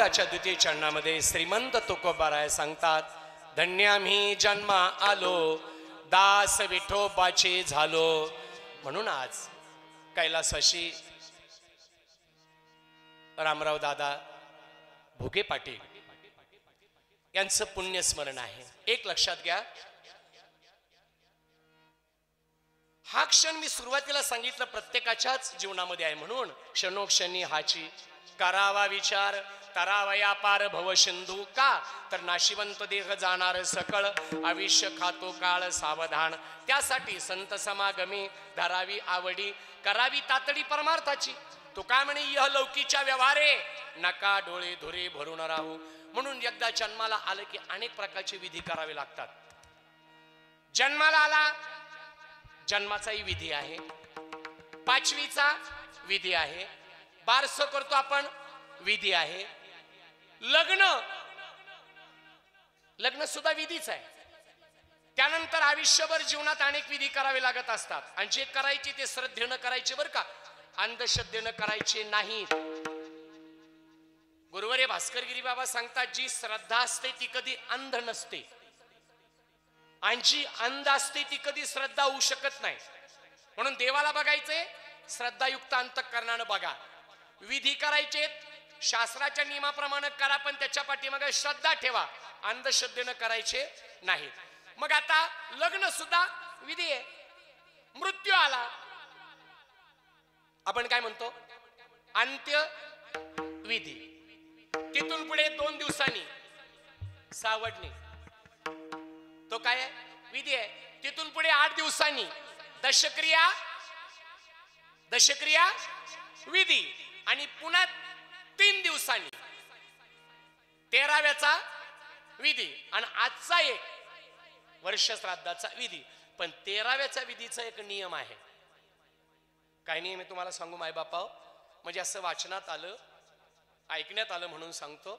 अभंगाच्या द्वितीय चरणामध्ये श्रीमंत तुकोबाराय सांगतात, धन्य आम्ही जन्मा आलो, दास विठोबाचे झालो. म्हणून आज कैलासवासी रामराव दादा भोगे पाटील यांचं पुण्यस्मरण आहे. एक लक्षात घ्या, हा क्षण मी सुरुवातीला सांगितलं प्रत्येकाच्याच जीवनामध्ये आहे. म्हणून क्षणोक्षणी हाची करावा विचार, तरावया पार भव सिंधू. का तर नाशिवंत देह जाणार सकळ, आयुष्य खातो काळ सावधान. त्यासाठी संत समागमी धरावी आवडी, करावी तातडी परमार्थाची. तो काय म्हणे, यह लौकीच्या व्यवहारे नका डोळे धुरे भरून राहू. म्हणून एकदा जन्माला आलं की अनेक प्रकारचे विधी करावे लागतात. जन्माला आला, जन्माचाही विधी आहे, पाचवीचा विधी आहे, बारसं करतो आपण विधी आहे, लग्न सुद्धा विधीच आहे. त्यानंतर आयुष्यभर जीवनात अनेक विधी करावे लागत असतात. आणि जे करायचे ते श्रद्धेनं करायचे बरं का, अंधश्रद्धेनं करायचे नाहीत. गुरुवर्य भास्करगिरी बाबा सांगतात, जी श्रद्धा असते ती कधी अंध नसते, आणि जी अंध असते ती कधी श्रद्धा होऊ शकत नाही. म्हणून देवाला बघायचे श्रद्धायुक्त अंतःकरणानं बघा. विधी करायचे शास्त्राच्या नियमाप्रमाणे करा, पण त्याच्या पाठीमागे श्रद्धा ठेवा, अंधश्रद्धेनं करायचे नाहीत. मग आता लग्न सुद्धा विधी आहे. मृत्यू आला, आपण काय म्हणतो, अंत्य विधी. तिथून पुढे 2 दिवसांनी सावडणी, तो काय आहे, विधी आहे. तिथून पुढे 8 दिवसांनी दशक्रिया विधी. आणि पुन्हा 3 दिवसांनी 13व्याचा विधी. आणि आजचा एक वर्ष श्राद्धाचा विधी. पण 13व्याच्या विधीचा एक नियम आहे. काय नियम आहे तुम्हाला सांगू माय बापा, म्हणजे असं वाचनात आलं, ऐकण्यात आलं म्हणून सांगतो.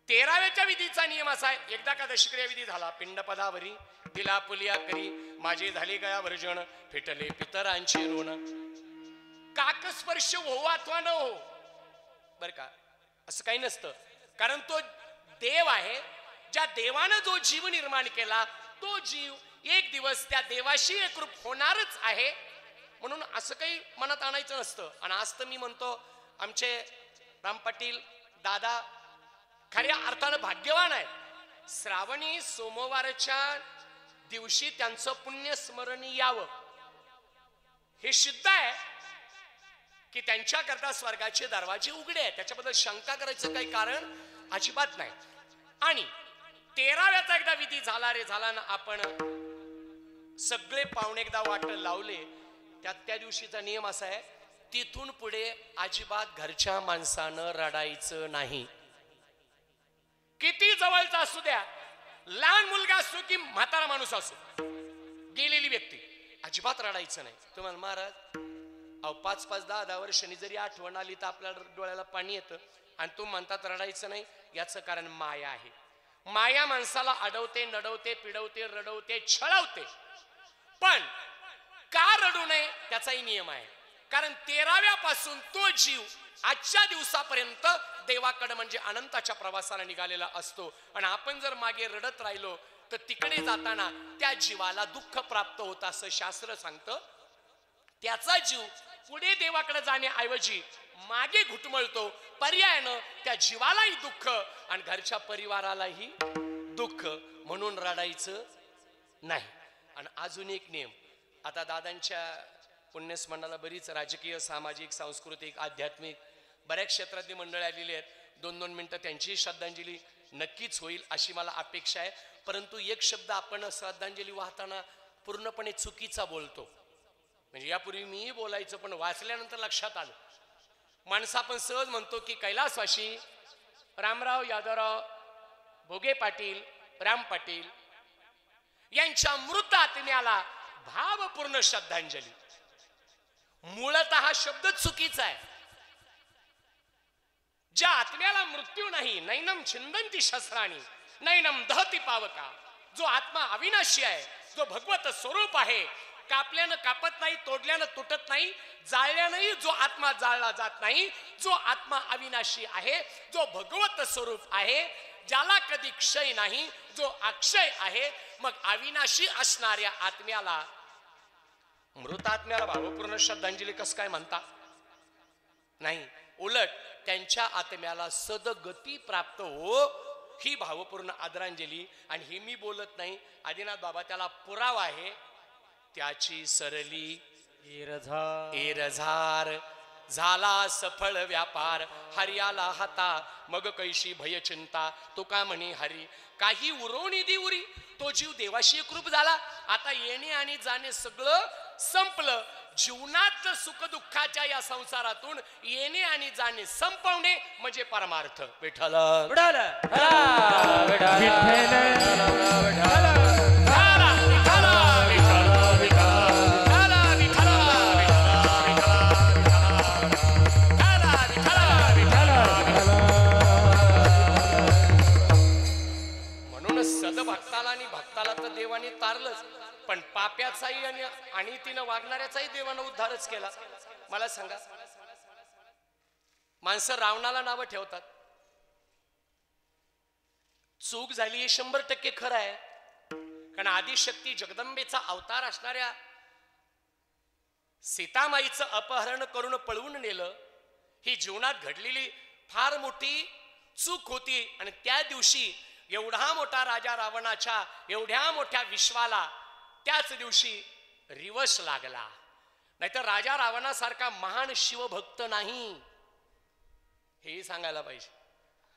13व्याच्या विधीचा नियम असा आहे, एकदा का दशक्रिया विधी झाला, पिंडपदावरी दिला पुलिया करी, माझे झाले गया वर्जन, फिटले पितरांची ऋण. काकस्पर्श हो अथवा न हो, बर का, असं काही नसतं. कारण तो देव आहे. ज्या देवानं जो जीव निर्माण केला, तो जीव एक दिवस त्या देवाशी एकरूप होणारच आहे. म्हणून असं काही मनात आणायचं नसतं. आणि आज तर मी म्हणतो, आमचे राम पाटील दादा खऱ्या अर्थानं भाग्यवान आहेत. श्रावणी सोमवारच्या दिवशी त्यांचं पुण्य स्मरण यावं, हे सिद्ध आहे की त्यांच्याकरता स्वर्गाचे दरवाजे उघडे आहेत. त्याच्याबद्दल शंका करायचं काही कारण अजिबात नाही. आणि 13व्याचा एकदा विधी झाला रे झाला ना, आपण सगळे पाहुणे एकदा वाट लावले, त्या दिवशीचा नियम असा आहे, तिथून पुढे अजिबात घरच्या माणसानं रडायचं नाही. किती जवळचा असू द्या, लहान मुलगा असो की म्हातारा माणूस असो, गेलेली व्यक्ती, अजिबात रडायचं नाही. तुम्हाला महाराज, 5-5, 10-10 वर्षांनी जरी आठवण आली तर आपल्या डोळ्याला पाणी येतं. आणि तू म्हणतात रडायचं नाही, याचं कारण माया आहे. माया माणसाला अडवते, नडवते, पिडवते, रडवते, छळवते. पण का रडू नये त्याचाही नियम आहे. कारण 13व्यापासून तो जीव आजच्या दिवसापर्यंत देवाकडे म्हणजे अनंताच्या प्रवासाला निघालेला असतो. आणि आपण जर मागे रडत राहिलो तर तिकडे जाताना त्या जीवाला दुःख प्राप्त होतं असं शास्त्र सांगतं. त्याचा जीव पुढे देवाकडे जाण्याऐवजी मागे घुटमळतो. पर्यायानं त्या जीवालाही दुःख आणि घरच्या परिवारालाही दुःख. म्हणून रडायचं नाही. आणि अजून एक नियम, आता दादांच्या पुण्यस्मरणाला बरीच राजकीय, सामाजिक, सांस्कृतिक, आध्यात्मिक बऱ्याच क्षेत्रातली मंडळी आलेली आहेत. 2-2 मिनिटं त्यांची श्रद्धांजली नक्कीच होईल अशी मला अपेक्षा आहे. परंतु एक शब्द आपण श्रद्धांजली वाहताना पूर्णपणे चुकीचा बोलतो. म्हणजे यापूर्वी मीही बोलायचो, पण वाचल्यानंतर लक्षात आलं. माणसं आपण सहज म्हणतो की कैलासवासी रामराव यादवराव भोगे पाटील, राम पाटील यांच्या मृत आत्म्याला भावपूर्ण श्रद्धांजली. मूळतः हा शब्द चुकीचा आहे. ज्या आत्म्याला मृत्यू नाही, नैनम छिंदंती शस्त्राणी नैनम दहती पावका, जो आत्मा अविनाशी आहे, जो भगवत स्वरूप आहे, कापल्यानं कापत नाही, तोडल्यानं तुटत नाही, जाळल्यानंही जो आत्मा जाळला जात नाही, जो आत्मा अविनाशी आहे, जो भगवत स्वरूप आहे, ज्याला कधी क्षय नाही, जो अक्षय आहे, मग अविनाशी असणाऱ्या आत्म्याला, मृत आत्म्याला भावपूर्ण श्रद्धांजली कसं काय म्हणता? नाही, उलट त्यांच्या आत्म्याला सदगती प्राप्त हो ही भावपूर्ण आदरांजली. आणि ही मी बोलत नाही, आदिनाथ बाबा त्याला पुरावा आहे. त्याची सरली एरझार झाला सफळ व्यापार, हरियाला हाता मग कैशी भय चिंता. तो का म्हणे हरी काही उरवणी दी उरी, तो जीव देवाशी एकरूप झाला. आता येणे आणि जाणे सगळं संपलं. जीवनातलं सुख दुःखाच्या या संसारातून येणे आणि जाणे संपवणे म्हणजे परमार्थ. विठ्ठल सदभक्ताला आणि भक्ताला तर देवाने तारलंच, पण पाप्याचाही आणि तिनं वागणाऱ्याचाही देवानं उद्धारच केला. मला सांगा, माणसं रावणाला नावं ठेवतात. चूक झाली हे 100% खरं आहे, कारण आदिशक्ती जगदंबेचा अवतार असणाऱ्या सीतामाईचं अपहरण करून पळवून नेलं. ही जीवनात घडलेली फार मोठी चूक होती. आणि त्या दिवशी एवढा मोठा राजा रावणाच्या एवढ्या मोठ्या विश्वाला त्याच दिवशी रिवश लागला. नाहीतर राजा रावणासारखा महान शिवभक्त नाही, हे सांगायला पाहिजे.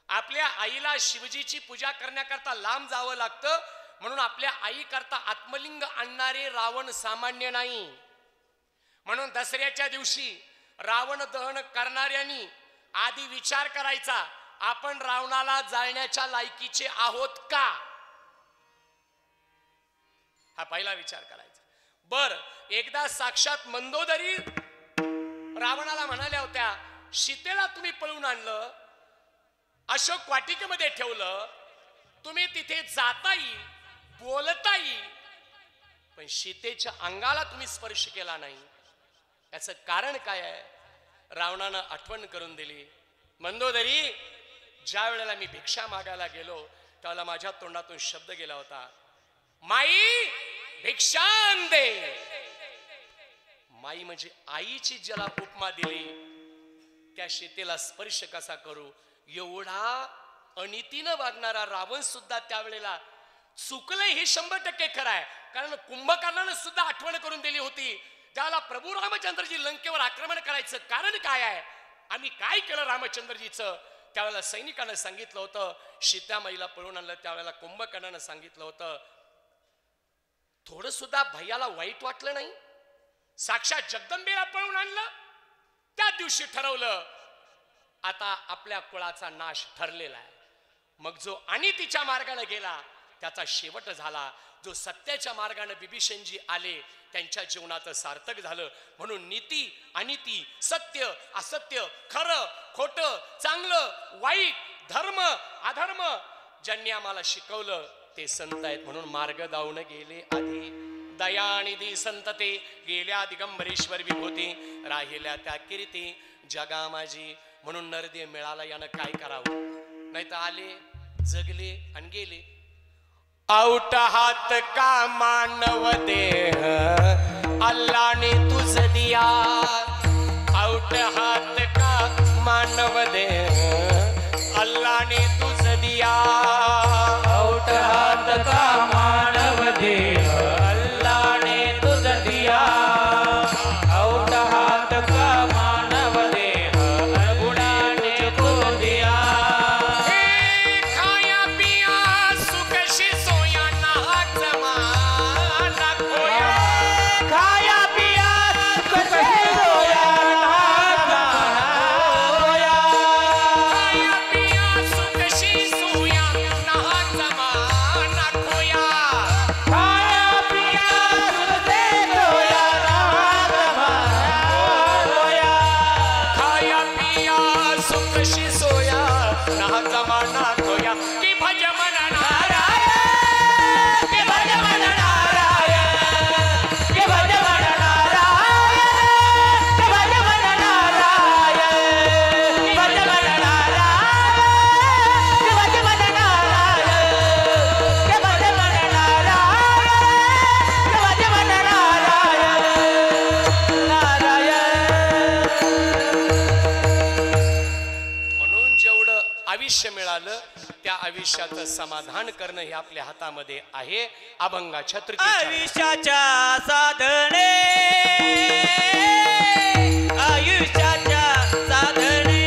आपल्या आईला शिवजीची पूजा करण्याकरता लांब जावं लागतं, म्हणून आपल्या आई करता आत्मलिंग आणणारे रावण सामान्य नाही. म्हणून दसऱ्याच्या दिवशी रावण दहन करणाऱ्यांनी आधी विचार करायचा, आपण रावणाला जाळण्याच्या लायकीचे आहोत का, हा पहिला विचार करायचा. बर, एकदा साक्षात मंदोदरी रावणाला म्हणाल्या होत्या, सीतेला तुम्ही पळून आणलं, अशोक वाटिकेमध्ये ठेवलं, तुम्ही तिथे जाताही बोलताही, पण सीतेच्या अंगाला तुम्ही स्पर्श केला नाही. याचं कारण काय आहे? रावणानं आठवण करून दिली. मंदोदरी, ज्या वेळेला मी भिक्षा मागायला गेलो त्यावेळेला माझ्या तोंडातून शब्द गेला होता, माई भिक्षान दे. माई म्हणजे आईची ज्याला उपमा दिली, त्या सीतेला स्पर्श कसा करू? एवढा अनितीनं वागणारा रावण सुद्धा त्यावेळेला चुकलंय हे 100% खरं आहे. कारण कुंभकर्णानं सुद्धा आठवण करून दिली होती, त्याला प्रभू रामचंद्रजी लंकेवर आक्रमण करायचं कारण काय आहे, आम्ही काय केलं रामचंद्रजीचं. त्यावेळेला सैनिकानं सांगितलं होतं, सीतामाईला पळून आणलं. त्यावेळेला कुंभकर्णानं सांगितलं होतं. थोडं सुद्धा भैयाला वाईट वाटलं नाही. साक्षात जगदंबेला पळून आणलं. त्या दिवशी ठरवलं, आता आपल्या कुळाचा नाश ठरलेला आहे. मग जो अनितीच्या मार्गाने गेला त्याचा शेवट झाला. जो सत्याच्या मार्गाने बिभीषणजी आले त्यांच्या जीवनाचं सार्थक झालं. म्हणून नीती अनिती, सत्य असत्य, खरं खोटं, चांगलं वाईट, धर्म अधर्म ज्यांनी आम्हाला शिकवलं ते संत आहेत. म्हणून मार्ग दावून गेले आधी दयानिधी संतते, गेल्या दिगंबरेश्वर विभूती, राहिल्या त्या कीर्ती जगा माझी. म्हणून नरदे मिळाला, यानं काय करावं? नाही तर आले जगले आणि गेले. आउट हात का मानव देह अल्लाने तुझ दिया, आउट हात का मानव देह अल्लाने तुझ दिया, आउट हात का मानव देह अल्लाने तुझ दिया, आउट हात का मानव देह अल्लाने तुझ दिया. खाया पिया सुख से सोया ना जमाना कोई, आयुष्याचं समाधान करणं हे आपल्या हातामध्ये आहे. अभंगाच्या तृतीय आयुष्याच्या साधने आयुष्याच्या साधने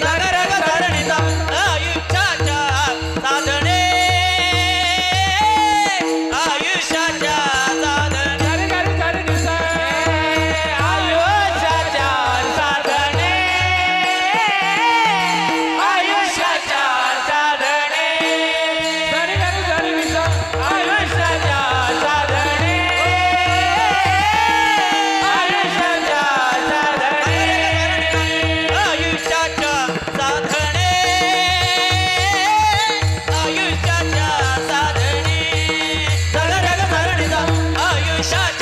सागर धरणीचा आयुष्याच्या साधने आयुष्याच्या साधने आयुष्याच्या साधने आयुष्याच्या साधने आयुष्याच्या साधने आयुष्याच्या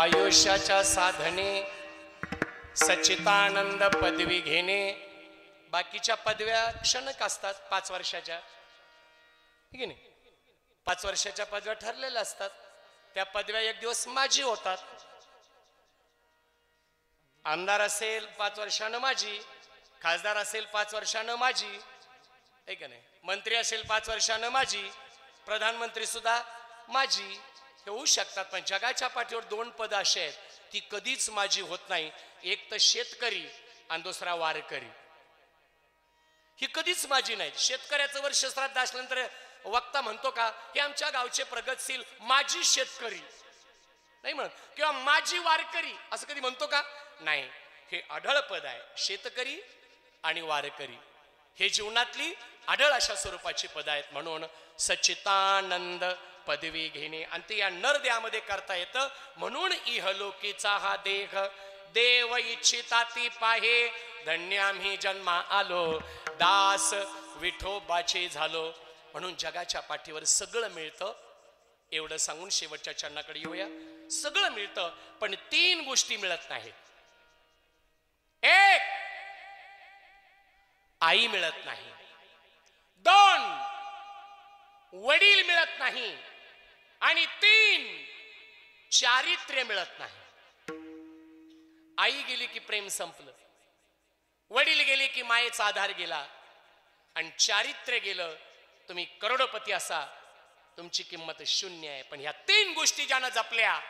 आयुष्याच्या साधने सच्चिदानंद पदवी घेणे. बाकीच्या पदव्या क्षणिक असतात, 5 वर्षाच्या, ठीक आहे नाही, 5 वर्षाच्या पदव्या ठरलेल्या असतात. त्या पदव्या एक दिवस माझी होतात. आमदार असेल 5 वर्षानं माझी, खासदार असेल 5 वर्षानं माझी, आहे का नाही, मंत्री असेल 5 वर्षानं माझी, प्रधानमंत्री सुद्धा माझी. हे होऊ शकतात, पण जगाच्या पाठीवर 2 पद असे आहेत ती कधीच माझी होत नाही. एक तर शेतकरी आणि दुसरा वारकरी. ही कधीच माझी नाही. शेतकऱ्याचं वर्ष श्राद्ध असल्यानंतर वक्ता म्हणतो का हे आमच्या गावचे प्रगतशील माझी शेतकरी नाही म्हणत, किंवा माझी वारकरी असं कधी म्हणतो का? नाही. हे आढळ पद आहे. शेतकरी आणि वारकरी हे जीवनातली आढळ अशा स्वरूपाची पद आहेत. म्हणून सच्चिदानंद पदवी घेणे आणि ते या नरदेहामध्ये करता येतं. म्हणून इहलोकीचा हा देह देव इच्छिता ती पाहे, धन्य आम्ही जन्मा आलो, दास विठोबाचे झालो. म्हणून जगाच्या पाठीवर सगळं मिळतं. एवढं सांगून शेवटच्या चरणाकडे येऊया. सगळं मिळतं पण 3 गोष्टी मिळत नाहीत. 1 आई मिळत नाही, 2 वडील मिळत नाही आणि 3 चारित्र्य मिळत नाही. आई गेली की प्रेम संपलं, वडील गेले की मायेचा आधार गेला आणि चारित्र्य गेलं. तुम्ही करोडपती असा तुमची किंमत शून्य आहे. पण ह्या 3 गोष्टी ज्यानं जपल्या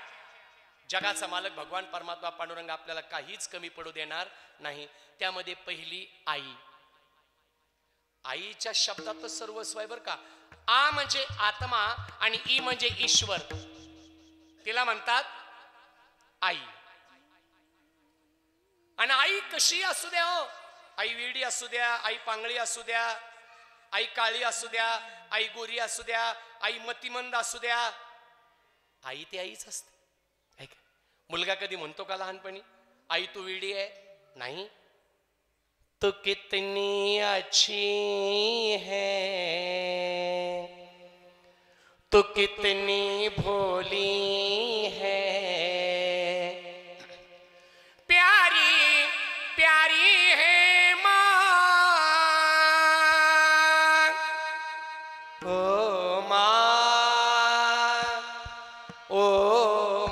जगाचा मालक भगवान परमात्मा पांडुरंग आपल्याला काहीच कमी पडू देणार नाही. त्यामध्ये पहिली आई. आईच्या शब्दातच सर्वस्व आहे बरं का. आ म्हणजे आत्मा आणि ई म्हणजे ईश्वर. तिला म्हणतात आई. आणि आई कशी असू द्या हो, आई वेडी असू द्या, आई पांगळी असू द्या, आई काळी असू द्या, आई गोरी असू द्या, आई मतिमंद असू द्या, आई ती आईच असते. ऐक, मुलगा कधी म्हणतो का लहानपणी आई तू वेडी आहे? नाही. तो कितनी अच्छी है, तो कितनी भोली है, प्यारी प्यारी है माँ, ओ माँ, ओ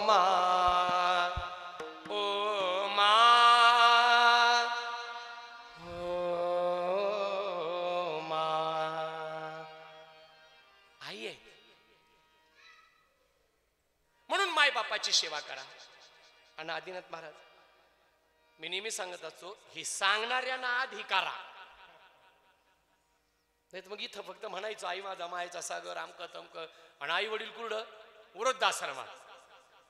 माँ, ओ माँ, बापाची सेवा करा. आणि आदिनाथ महाराज मी नेहमी सांगत असतो, हे सांगणाऱ्यांना अधिकारा, नाही तर मग इथं फक्त म्हणायचं आई माझा मायचा सागर आमक तमक आणि आई वडील कुरडं वृद्धाश्रमात.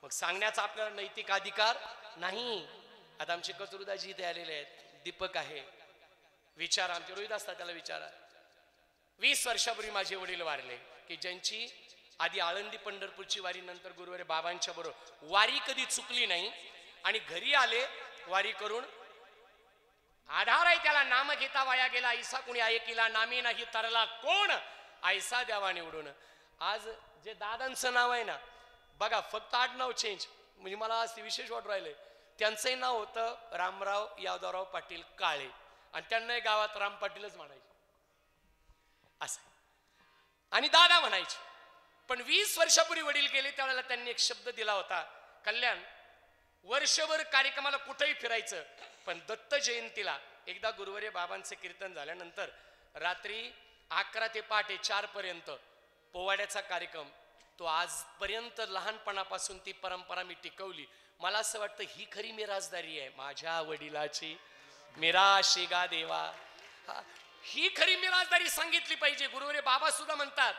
मग सांगण्याचा आपल्याला नैतिक अधिकार नाही. आता आमचे कचरुदाजी इथे आलेले आहेत, दीपक आहे, विचारा, आमचे रोहित असतात त्याला विचारा. 20 वर्षापूर्वी माझे वडील वारले, की ज्यांची आधी आळंदी पंढरपूरची वारी, नंतर गुरुवारी बाबांच्या बरोबर वारी कधी चुकली नाही. आणि घरी आले वारी करून, आधार आहे त्याला, नाम घेता वाया गेला ऐसा कुणी ऐकिला, नामी नाही तरला कोण ऐसा द्यावा निवडून. आज जे दादांचं नाव आहे ना बघा, फक्त आडनाव चेंज, म्हणजे मला आज विशेष वाटू राहिले. त्यांचंही नाव होतं रामराव यादवराव पाटील काळे, आणि त्यांनाही गावात राम पाटीलच म्हणायचे असं, आणि दादा म्हणायचे. पण 20 वर्षापूर्वी वडील गेले त्यावेळेला त्यांनी एक शब्द दिला होता, कल्याण वर्षभर कार्यक्रमाला कुठेही फिरायचं, पण दत्त जयंतीला एकदा गुरुवारी बाबांचे कीर्तन झाल्यानंतर रात्री 11 ते पहाटे 4 पर्यंत पोवाड्याचा कार्यक्रम, तो आजपर्यंत लहानपणापासून ती परंपरा मी टिकवली. मला असं वाटतं ही खरी मिराजदारी आहे, माझ्या वडिलाची मिराशी गा देवा, ही खरी मिराजदारी सांगितली पाहिजे. गुरुवारी बाबा सुद्धा म्हणतात,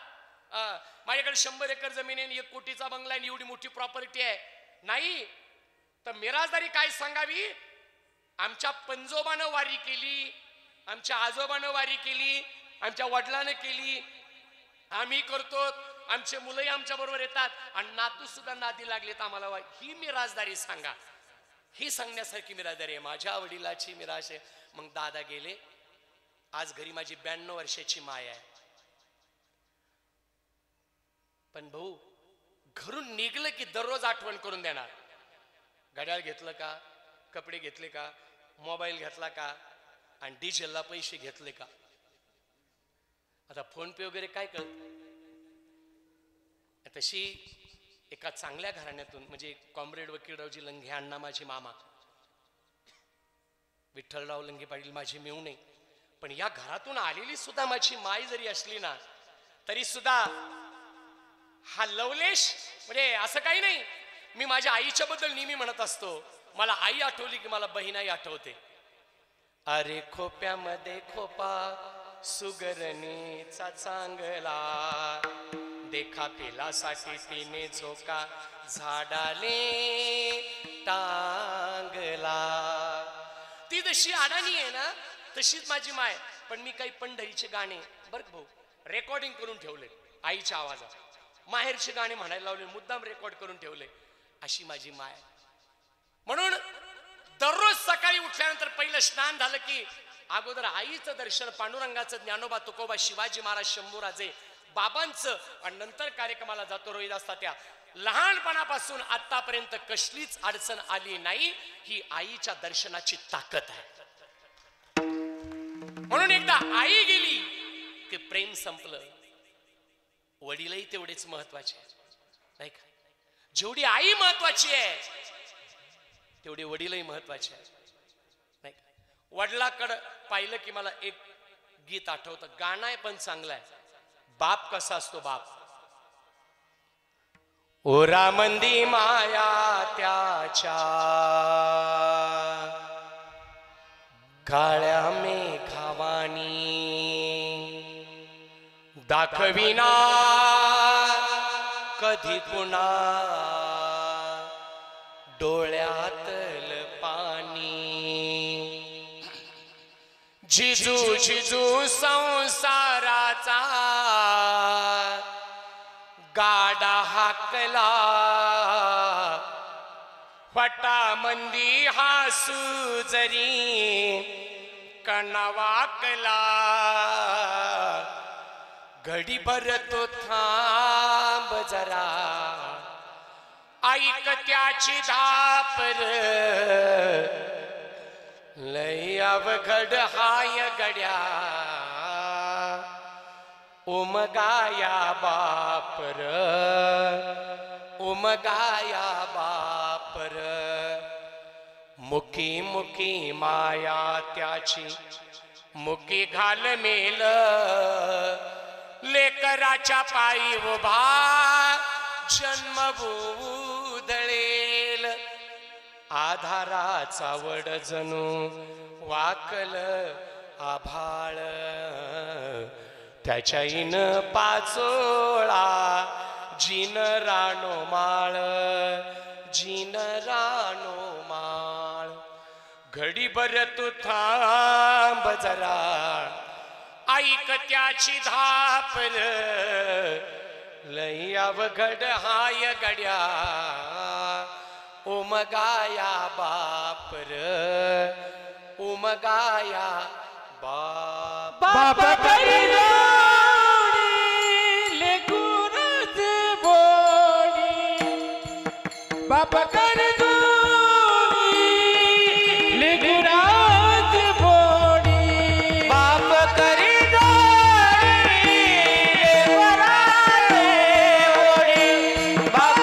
माझ्याकडे 100 एकर जमीन आहे, 1 कोटीचा बंगला आहे, एवढी मोठी प्रॉपर्टी आहे. नाही तर मिराजदारी काय सांगावी, आमच्या पंजोबानं वारी केली, आमच्या आजोबानं वारी केली, आमच्या वडिलांनी केली, आम्ही करतो, आमचे मुलंही आमच्या बरोबर येतात, आणि नातू सुद्धा नादी लागलेत आम्हाला, ही मिराजदारी सांगा. ही सांगण्यासारखी मिराजदारी आहे, माझ्या वडिलाची मिराज आहे. मग दादा गेले, आज घरी माझी 92 वर्षाची माय आहे. पण भाऊ घरून निघलं की दररोज आठवण करून देणार, घड्याळ घेतलं का, कपडे घेतले का, मोबाईल घेतला का, आणि डिझेलला पैसे घेतले का. आता फोन पे वगैरे काय कळत. तशी एका चांगल्या घराण्यातून, म्हणजे कॉम्रेड वकीलरावजी लंघे अण्णा माझे मामा, विठ्ठलराव लंघे पाटील माझे मेहुणे, पण या घरातून आलेली सुद्धा माझी माय जरी असली ना तरी सुद्धा हा लवलेश, म्हणजे असं काही नाही. मी माझ्या आईच्या बद्दल नेहमी म्हणत असतो, मला आई आठवली की मला बहीण आई आठवते. अरे खोप्यामध्ये खोपा सुगरणीचा चांगला, देखा पेलासाठी तिने झोका झाडाले टांगला. ती जशी अडाणी आहे ना तशीच माझी माय. पण मी काही पंढरीचे गाणे बरं भाऊ रेकॉर्डिंग करून ठेवले, आईच्या आवाजात माहेरचे गाणे म्हणायला लावले, मुद्दाम रेकॉर्ड करून ठेवले. अशी माझी माय. म्हणून दररोज सकाळी उठल्यानंतर पहिलं स्नान झालं की अगोदर आईचं दर्शन, पांडुरंगाचं, ज्ञानोबा तुकोबा, शिवाजी महाराज, शंभूराजे, बाबांचं, आणि नंतर कार्यक्रमाला जातो रोहिदास तात्या. लहानपणापासून आतापर्यंत कसलीच अडचण आली नाही, ही आईच्या दर्शनाची ताकद आहे. म्हणून एकदा आई गेली की प्रेम संपलं. वडीलही तेवढेच महत्वाचे नाही का. जेवढी आई महत्वाची आहे तेवढे वडीलही महत्वाचे आहे नाही का. वडिलाकडं पाहिलं की मला एक गीत आठवतं, गाणं आहे पण चांगलं आहे. बाप कसा असतो बाप. ओरा मंदी माया त्याच्या काळ्या मेघावानी, दाखविना कधी पुन्हा डोळ्यातल पाणी. जिजू जिजू संसाराचा गाडा हाकला, फटामंदी हासू जरी कणावाकला. घडी भर तो थांब जरा, ऐक त्याची धापर, लय अवघड हाय गड्या उमगाया बापर, उमगाया बापर. मुकी मुकी माया त्याची मुकी घाल मेल, लेकराच्या पायी उभा जन्मभूदळेल आधाराचा वड जणू वाकल आभाळ त्याच्या इन पाचोळा जीन रानो माळ जीन रानो माळ घडीभर तू थांब जरा ऐक त्याची धापल लई अवघड हाय गड्या उमगाया बापर उमगाया बाप बाप करी जोडी लेकरूच बोडी बाप करी जोडी लेकरूच बोडी बाप करी जोडी लेकराचे ओढी बाप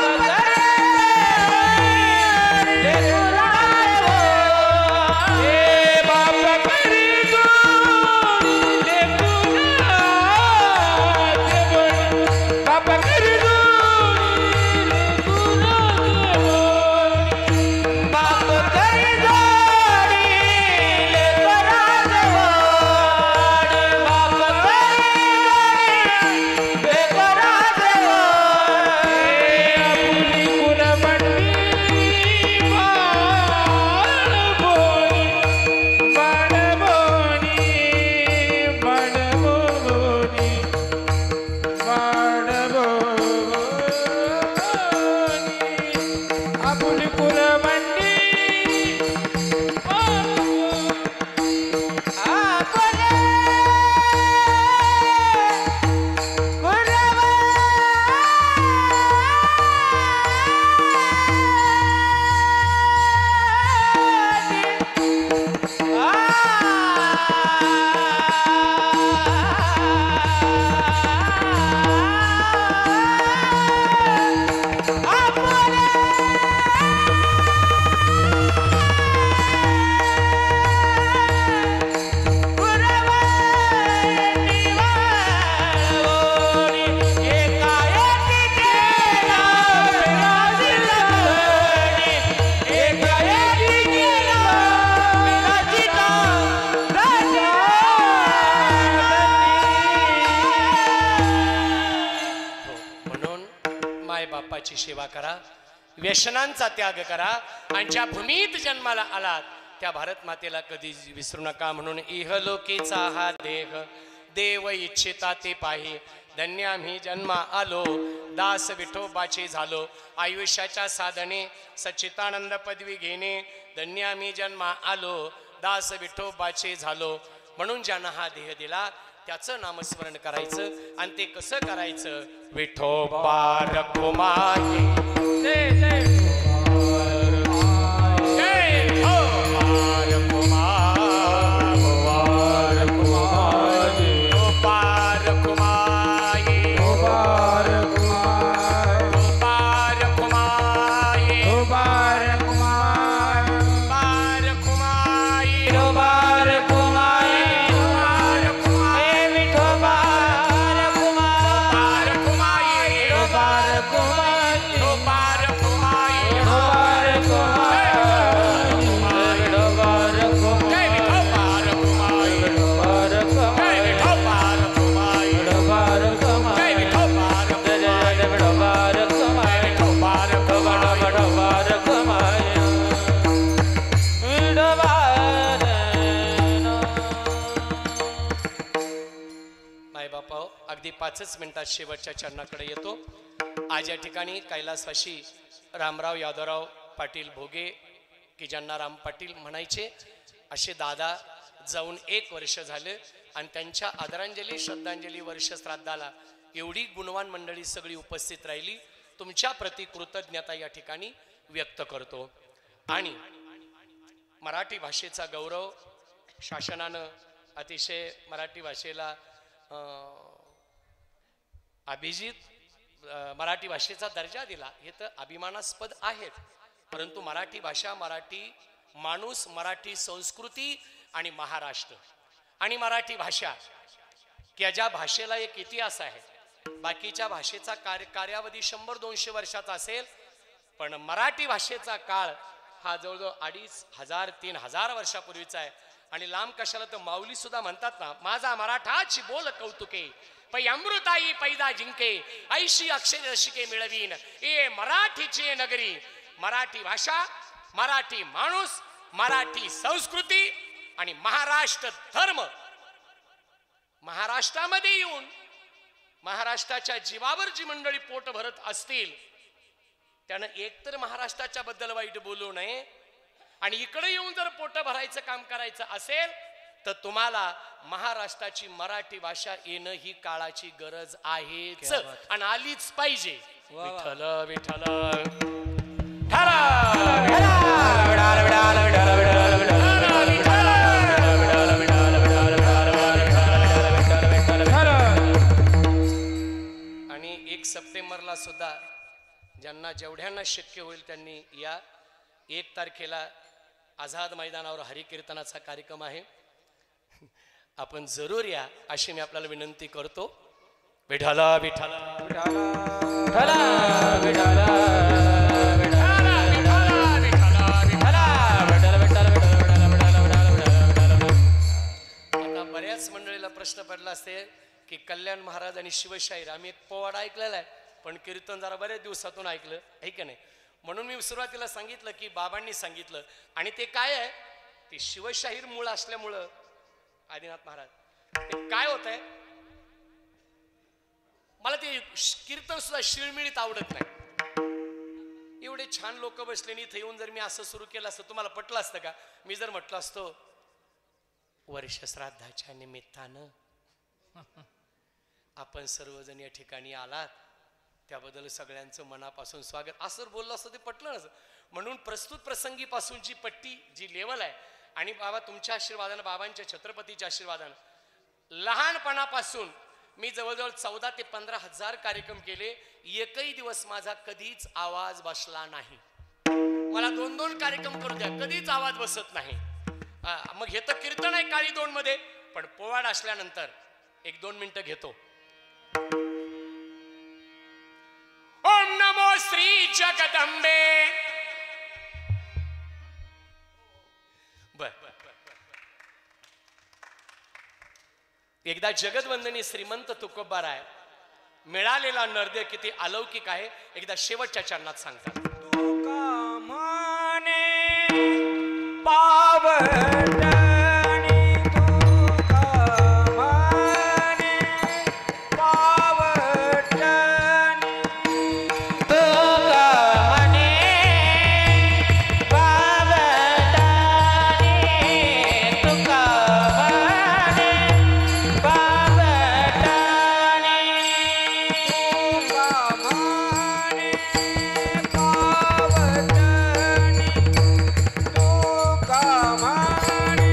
बापाची सेवा करा व्यसनांचा त्याग करा आणि ज्या भूमीत जन्माला आलात त्या भारत मातेला कधी विसरू नका म्हणून इहलोकीचा हा देह देव इच्छिता ते पाही धन्य आम्ही जन्मा आलो दास विठोबाचे झालो आयुष्याच्या साधने सच्चिदानंद पदवी घेणे धन्य आम्ही जन्मा आलो दास विठोबाचे झालो म्हणून ज्यांना हा देह दिला त्याचं नामस्मरण करायचं आणि ते कसं करायचं विठोबा रखुमाई जय जय अगदी 5 मिनिटात शेवटच्या चरणाकडे येतो। आज या ठिकाणी कैलासवासी रामराव यादवराव पाटील भोगे की ज्यांना राम पाटील म्हणायचे असे दादा जाऊन 1 वर्ष झाले आणि त्यांच्या आदरांजली श्रद्धांजली वर्ष श्राद्धाला एवढी गुणवान मंडळी सगळी उपस्थित राहिली। तुमच्या प्रति कृतज्ञता या ठिकाणी व्यक्त करतो आणि मराठी भाषेचा गौरव शासनानं अतिशय मराठी भाषेला अभिजित मराठी भाषेचा दर्जा दिला हे तर अभिमानास्पद आहे परंतु मराठी भाषा मराठी माणूस मराठी संस्कृती आणि महाराष्ट्र आणि मराठी भाषा की ज्या भाषेला एक इतिहास आहे बाकीच्या भाषेचा कार्यावधी 100-200 वर्षाचा असेल, पण मराठी भाषेचा काळ हा जवळजवळ 2500-3000 वर्षापूर्वीचा आहे. आणि लांब कशाला तर माऊली सुद्धा म्हणतात ना, माझा मराठाची बोल कौतुके पै अमृताई पैदा जिंके ऐशी अक्षर रसिके मिळवीन ए मराठीची नगरी. मराठी भाषा, मराठी माणूस, मराठी संस्कृती आणि महाराष्ट्र धर्म. महाराष्ट्रामध्ये येऊन महाराष्ट्राच्या जीवावर जी मंडळी पोट भरत असतील त्यानं एकतर महाराष्ट्राच्या बद्दल वाईट बोलू नये, आणि इकडे येऊन जर पोट भरायचं काम करायचं असेल तर तुम्हाला महाराष्ट्राची मराठी भाषा येणं ही काळाची गरज आहेच आणि आलीच पाहिजे. विठ्ठल विठ्ठल आणि 1 सप्टेंबरला सुद्धा ज्यांना जेवढ्यांना शक्य होईल त्यांनी या 1 तारखेला आझाद मैदानावर हरिकीर्तनाचा कार्यक्रम आहे, आपण जरूर या अशी मी आपल्याला विनंती करतो. विठ्ठल विठ्ठल आता बऱ्याच मंडळीला प्रश्न पडला असेल की कल्याण महाराज आणि शिवशाहीर, आम्ही एक पोवाडा ऐकलेला आहे पण कीर्तन जरा बऱ्याच दिवसातून ऐकलं आहे की नाही. म्हणून मी सुरुवातीला सांगितलं की बाबांनी सांगितलं, आणि ते काय आहे, ते शिवशाहीर मूळ असल्यामुळं आदिनाथ महाराज ते काय होत आहे, मला ते कीर्तन सुद्धा शिळमिळीत आवडत नाही. एवढे छान लोक बसले आणि इथे येऊन जर मी असं सुरू केलं असतं तुम्हाला पटलं असतं का? मी जर म्हटलं असतो वर्षश्राद्धाच्या निमित्तानं आपण सर्वजण या ठिकाणी आलात त्याबद्दल सगळ्यांचं मनापासून स्वागत, असं बोललं असतं ते पटलं नसतं. म्हणून प्रस्तुत प्रसंगी पासूनची पट्टी जी लेवल आहे, आणि बाबा तुमच्या आशीर्वादानं, बाबांच्या छत्रपतीच्या आशीर्वादानं लहानपणापासून मी जवळजवळ 14 ते 15 हजार कार्यक्रम केले, एकही दिवस माझा कधीच आवाज बसला नाही. मला 2-2 कार्यक्रम करू द्या, कधीच आवाज बसत नाही. मग हे तर कीर्तन आहे काळी 2 मध्ये, पण पोवाड असल्यानंतर 1-2 मिनिटं घेतो. ओम नमो श्री जगदंबे. बर एकदा जगदवंदनी श्रीमंत तुकोबाराय मिळालेला नर्दय किती अलौकिक आहे, एकदा शेवटच्या चरणात सांगतात. तुका माने पावडणी तुका माने पावडणी तुका माने पावडणी तुका माने पावडणी तुका माने पावडणी तुका माने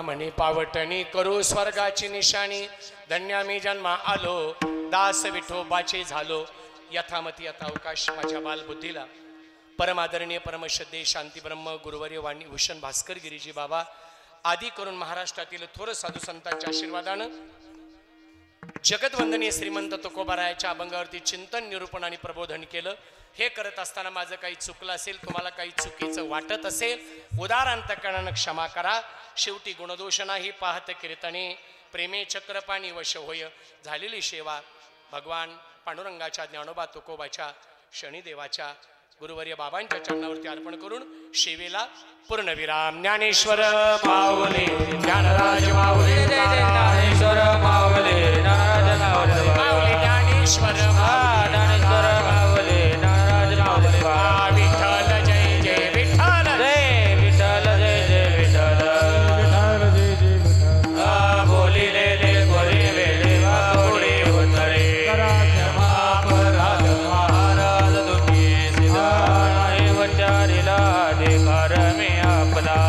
म्हणे पावटणी करू स्वर्गाची निशाणी धन्य मी जन्मा आलो दास विठोबाचे झालो यथामती आता अवकाश माझ्या बालबुद्धीला परमादरणीय परमश्रद्धेय शांती ब्रह्म गुरुवर्य वाणी भूषण भास्कर गिरीजी बाबा आदी करून महाराष्ट्रातील थोर साधू संतांच्या आशीर्वादानं जगतवंदनीय श्रीमंत तुकोबारायाच्या अभंगावरती चिंतन निरूपण आणि प्रबोधन केलं। हे करत असताना माझं काही चुकलं असेल तुम्हाला काही चुकीचं वाटत असेल उदार अंतकरणानं क्षमा करा। शेवटी गुणदोष नाही पाहत कीर्तने प्रेमे चक्रपाणी वश होय झालेली सेवा भगवान पांडुरंगाच्या ज्ञानोबा तुकोबाच्या शनिदेवाच्या गुरुवर्य बाबांच्या चरणावरती अर्पण करून सेवेला पूर्णविराम। ज्ञानेश्वर माऊली ज्ञानराज माऊली ज्ञानेश्वर माऊली नाराज माऊली ज्ञानेश्वर ज्ञानेश्वर माऊली नाराज माऊली विठ्ठल जय जय विठ्ठल जय विठ्ठल जय जय विठ्ठल बोली ले ले बोली वेले बोली उतरे क्षमा अपराध महाराज तुम्ही सिद्धा नाही वचारिला अधिकार मी आपला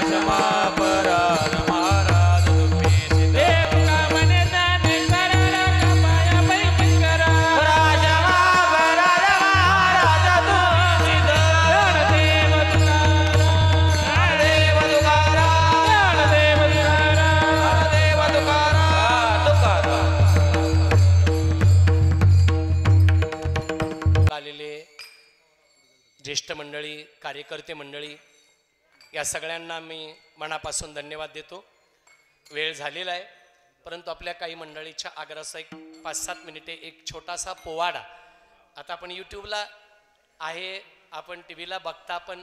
क्षमा अपराध महाराज तुम्ही सिद्धा कामने जाने सरळ कपाया पैकी करा क्षमा अपराध महाराज तुम्ही सिद्धा ज्ञानदेव तुकाराम ज्ञानदेव तुकाराम आलेले ज्येष्ठ मंडळी कार्यकर्ते मंडळी या सगळ्यांना मी मनापासून धन्यवाद देतो। वेळ झालेला आहे परंतु आपल्या काही मंडळीच्या आग्रहासह एक 5-7 मिनिटे एक छोटासा पोवाडा आता आपण यूट्यूबला आहे आपण टी व्हीला बघता पण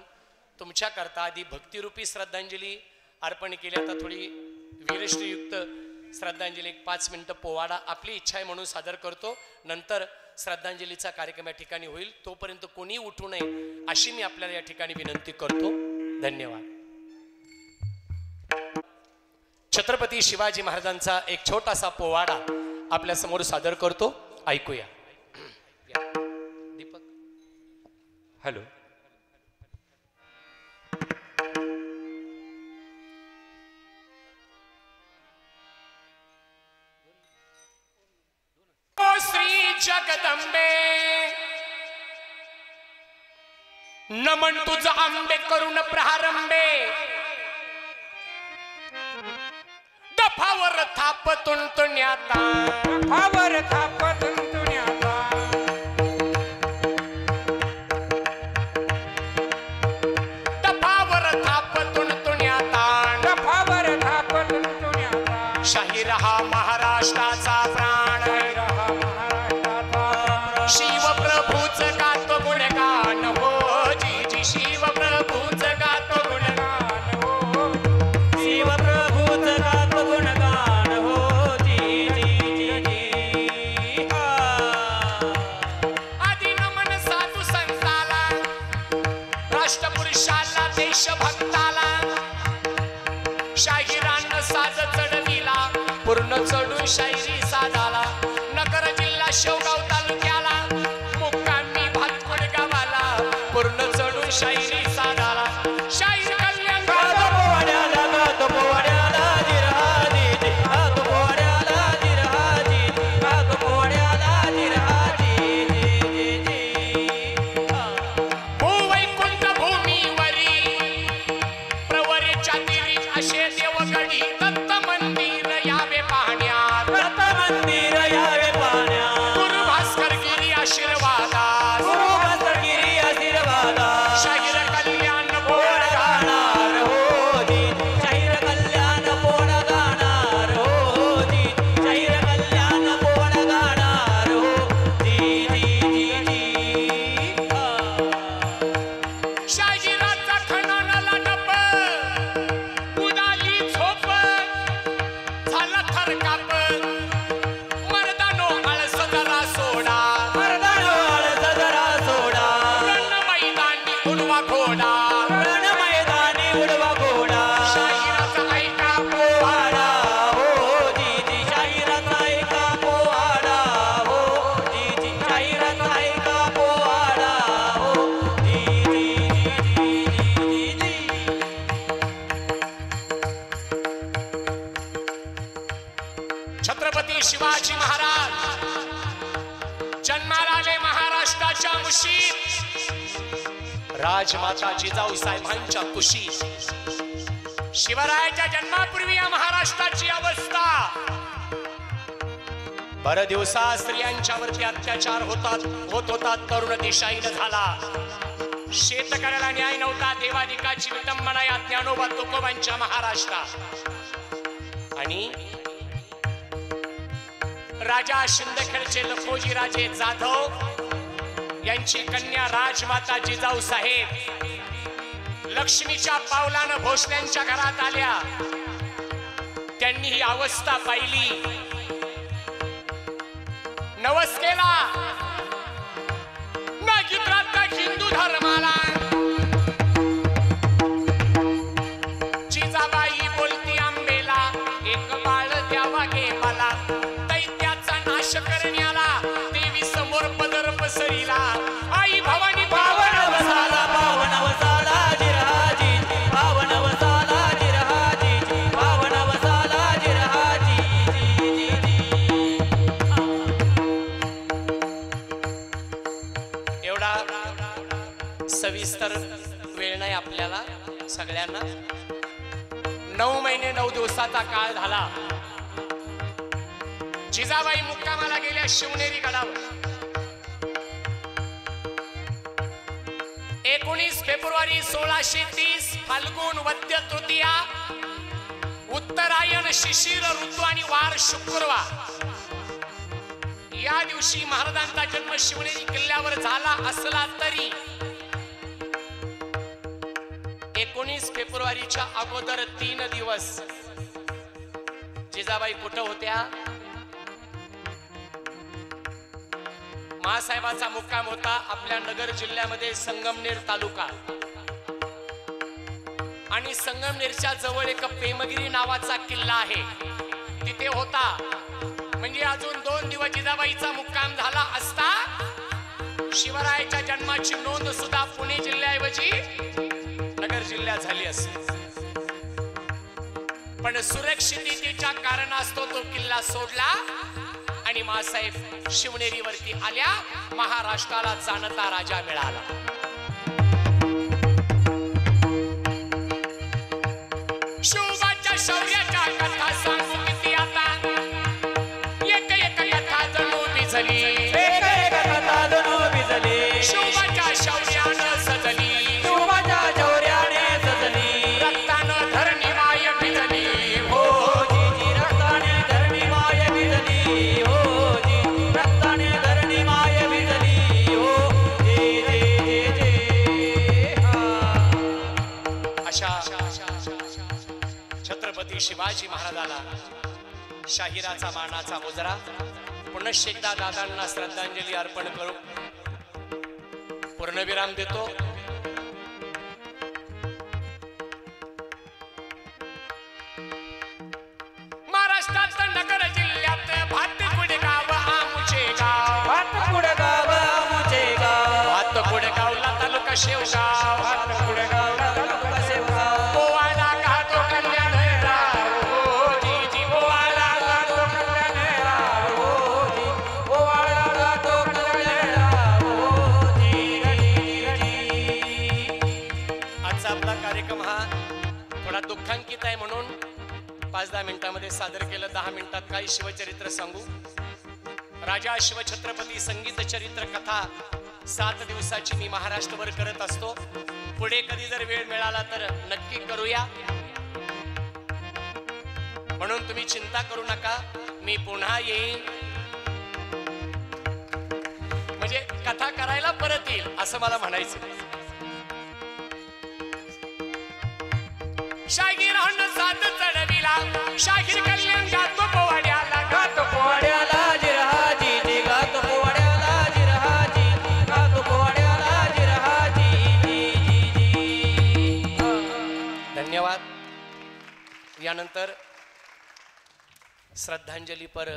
तुमच्याकरता आधी भक्तिरूपी श्रद्धांजली अर्पण केली आता थोडी वीरश्रीयुक्त श्रद्धांजली एक 5 मिनिटं पोवाडा आपली इच्छा आहे म्हणून सादर करतो। नंतर श्रद्धांजलीचा कार्यक्रम या ठिकाणी होईल तोपर्यंत कोणी उठू नये अशी मी आपल्याला या ठिकाणी विनंती करतो। धन्यवाद। छत्रपती शिवाजी महाराजांचा एक छोटासा पोवाडा आपल्या समोर सादर करतो ऐकूया। दीपक हॅलो ओ श्री जगदंबे नमन तुझ आंबे करून प्रारंभे दफावर थाप तुंतुण्याता फावर थापतून तुण्याचा दफावर थाप तुंतुण्याता फावर थापतून तुण्याचा शाही रहा महाराष्ट्राचा प्राण रहा महाराष्ट्राचा शिवप्रभूच गातो गुणगान हो जी जी शिवप्रभूच गातो गुणगान हो शिव प्रभूच गात गुणगान हो जी जी जी आदि नमन साधू संताला राष्ट्रपुरुषाला देशभक्ताला शाहिरान साज चढविला पूर्ण चढून शाहिरी साधाला नगर जिल्हा शेवगाव तालुक्याला मुक्कामी भातकुड गावाला पूर्ण चढून शाहिरी साधाला शाहीर कल्याण पोवाड्याला गात पोवाड्याला जिरहाजी गात पोवाड्याला जिरहाजी गात पोवाड्याला जिरहाजी जी जी भूवैकुंठ भूमीवरी प्रवरेच्या देवी असे देवगडी दत्त मंदिर यावे पाहण्यात दत्त मंदिर यावे पाहण्यात गुरु भास्कर गिरी आशीर्वादास गुरु भास्करगिरी आशीर्वादा उडवा घोडा रण मैदानी उडवा घोडा शाहिराचा ऐका पोवाडा हो जीजी शाहिराचा ऐका पोवाडा हो जीजी शाहिराचा ऐका पोवाडा हो जीजी छत्रपती शिवाजी महाराज जन्माला आले महाराष्ट्राच्या मुशीत राजमाता जिजाऊ साहेबांच्या कुशीत शिवरायाच्या जन्मापूर्वी या महाराष्ट्राची अवस्था बर दिवसा स्त्रियांच्यावरती अत्याचार होत होता तरुण दिशाहीन झाला शेतकऱ्याला न्याय नव्हता देवाधिकाची विटंबना या ज्ञानोबा तुकोबांच्या महाराष्ट्रात आणि राजा शिंदखेडचे लखोजी राजे जाधव यांची कन्या राजमाता जिजाऊ साहेब लक्ष्मीच्या पावलानं भोसल्यांच्या घरात आल्या त्यांनी ही अवस्था पाहिली नवस केला नागित्रात हिंदू धर्माला जिजाबाई बोलती आंबेला एक बाळ द्यावा गे मला करण्याला देवी समोर पदर पसरीला आई भवानी पावन वसाला जिरहाजी पावन वसाला जिरहाजी पावन वसाला जिरहाजी एवढा सविस्तर वेळ नाही आपल्याला सगळ्यांना 9 महिने 9 दिवसाचा काळ झाला जिजाबाई मुक्कामाला गेल्या शिवनेरी गडावर 19 फेब्रुवारी 1630 फाल्गुन वद्य तृतीया उत्तरायण शिशिर ऋतू आणि वार शुक्रवार या दिवशी महाराजांचा जन्म शिवनेरी किल्ल्यावर झाला असला तरी 19 फेब्रुवारीच्या अगोदर 3 दिवस जिजाबाई कुठं होत्या महासाहेबाचा मुक्काम होता आपल्या नगर जिल्ह्यामध्ये संगमनेर तालुका आणि संगमनेरच्या जवळ एक पेमगिरी नावाचा किल्ला आहे तिथे होता म्हणजे अजून 2 दिवस जिजाबाईचा मुक्काम झाला असता शिवरायाच्या जन्माची नोंद सुद्धा पुणे जिल्ह्याऐवजी नगर जिल्ह्यात झाली असती पण सुरक्षिततेच्या कारणास्तव तो किल्ला सोडला आणि मासाहेब शिवनेरीवरती आल्या महाराष्ट्राला जाणता राजा मिळाला शिवबाच्या शौर्याच्या कथा सांगू किती आता एक कथा जणू भिजली शिवबाच्या शौर्यानं सजली शिवबाच्या शौर्याने सजली रक्तानं धरणी माय भिजली हो जीजी रक्ताने धरणी माय भिजली हो जीजी रक्ताने धरणी माय भिजली हो जे जे जे अशा छत्रपती शिवाजी महाराजाला शाहिराचा मानाचा मुजरा पुनश्च एकदा दादांना श्रद्धांजली अर्पण करू पूर्णविराम देतो महाराष्ट्रात नगर जिल्ह्यात भातकुड गाव आमुचे गाव भातकुड गाव आमुचे गाव भातकुड गावला तालुका शेवगाव भातकुड गावला तालुका शेवगाव पोवाडा गातो कल्याणराव हो जीजी पोवाडा गातो कल्याणराव हो जी पोवाडा गातो कल्याणराव हो जी आजचा आपला कार्यक्रम हा थोडा दुःखांकित आहे म्हणून 5-10 मिनिटांमध्ये सादर केलं 10 मिनिटात काही शिवचरित्र सांगू राजा शिवछत्रपती संगीत चरित्र कथा 7 दिवसाची मी महाराष्ट्रभर करत असतो पुढे कधी जर वेळ मिळाला तर नक्की करूया म्हणून तुम्ही चिंता करू नका मी पुन्हा येईन म्हणजे कथा करायला परत येईल असं मला म्हणायचं शाहीर हंड सात चढविला शाहीर कल्याण गातो पोवाड्याला गातो पोवाड्याला जिरहाजी जी गातो पोवाड्याला जिरहाजी गातो पोवाड्याला जिरहाजी जी जी यानंतर श्रद्धांजली पर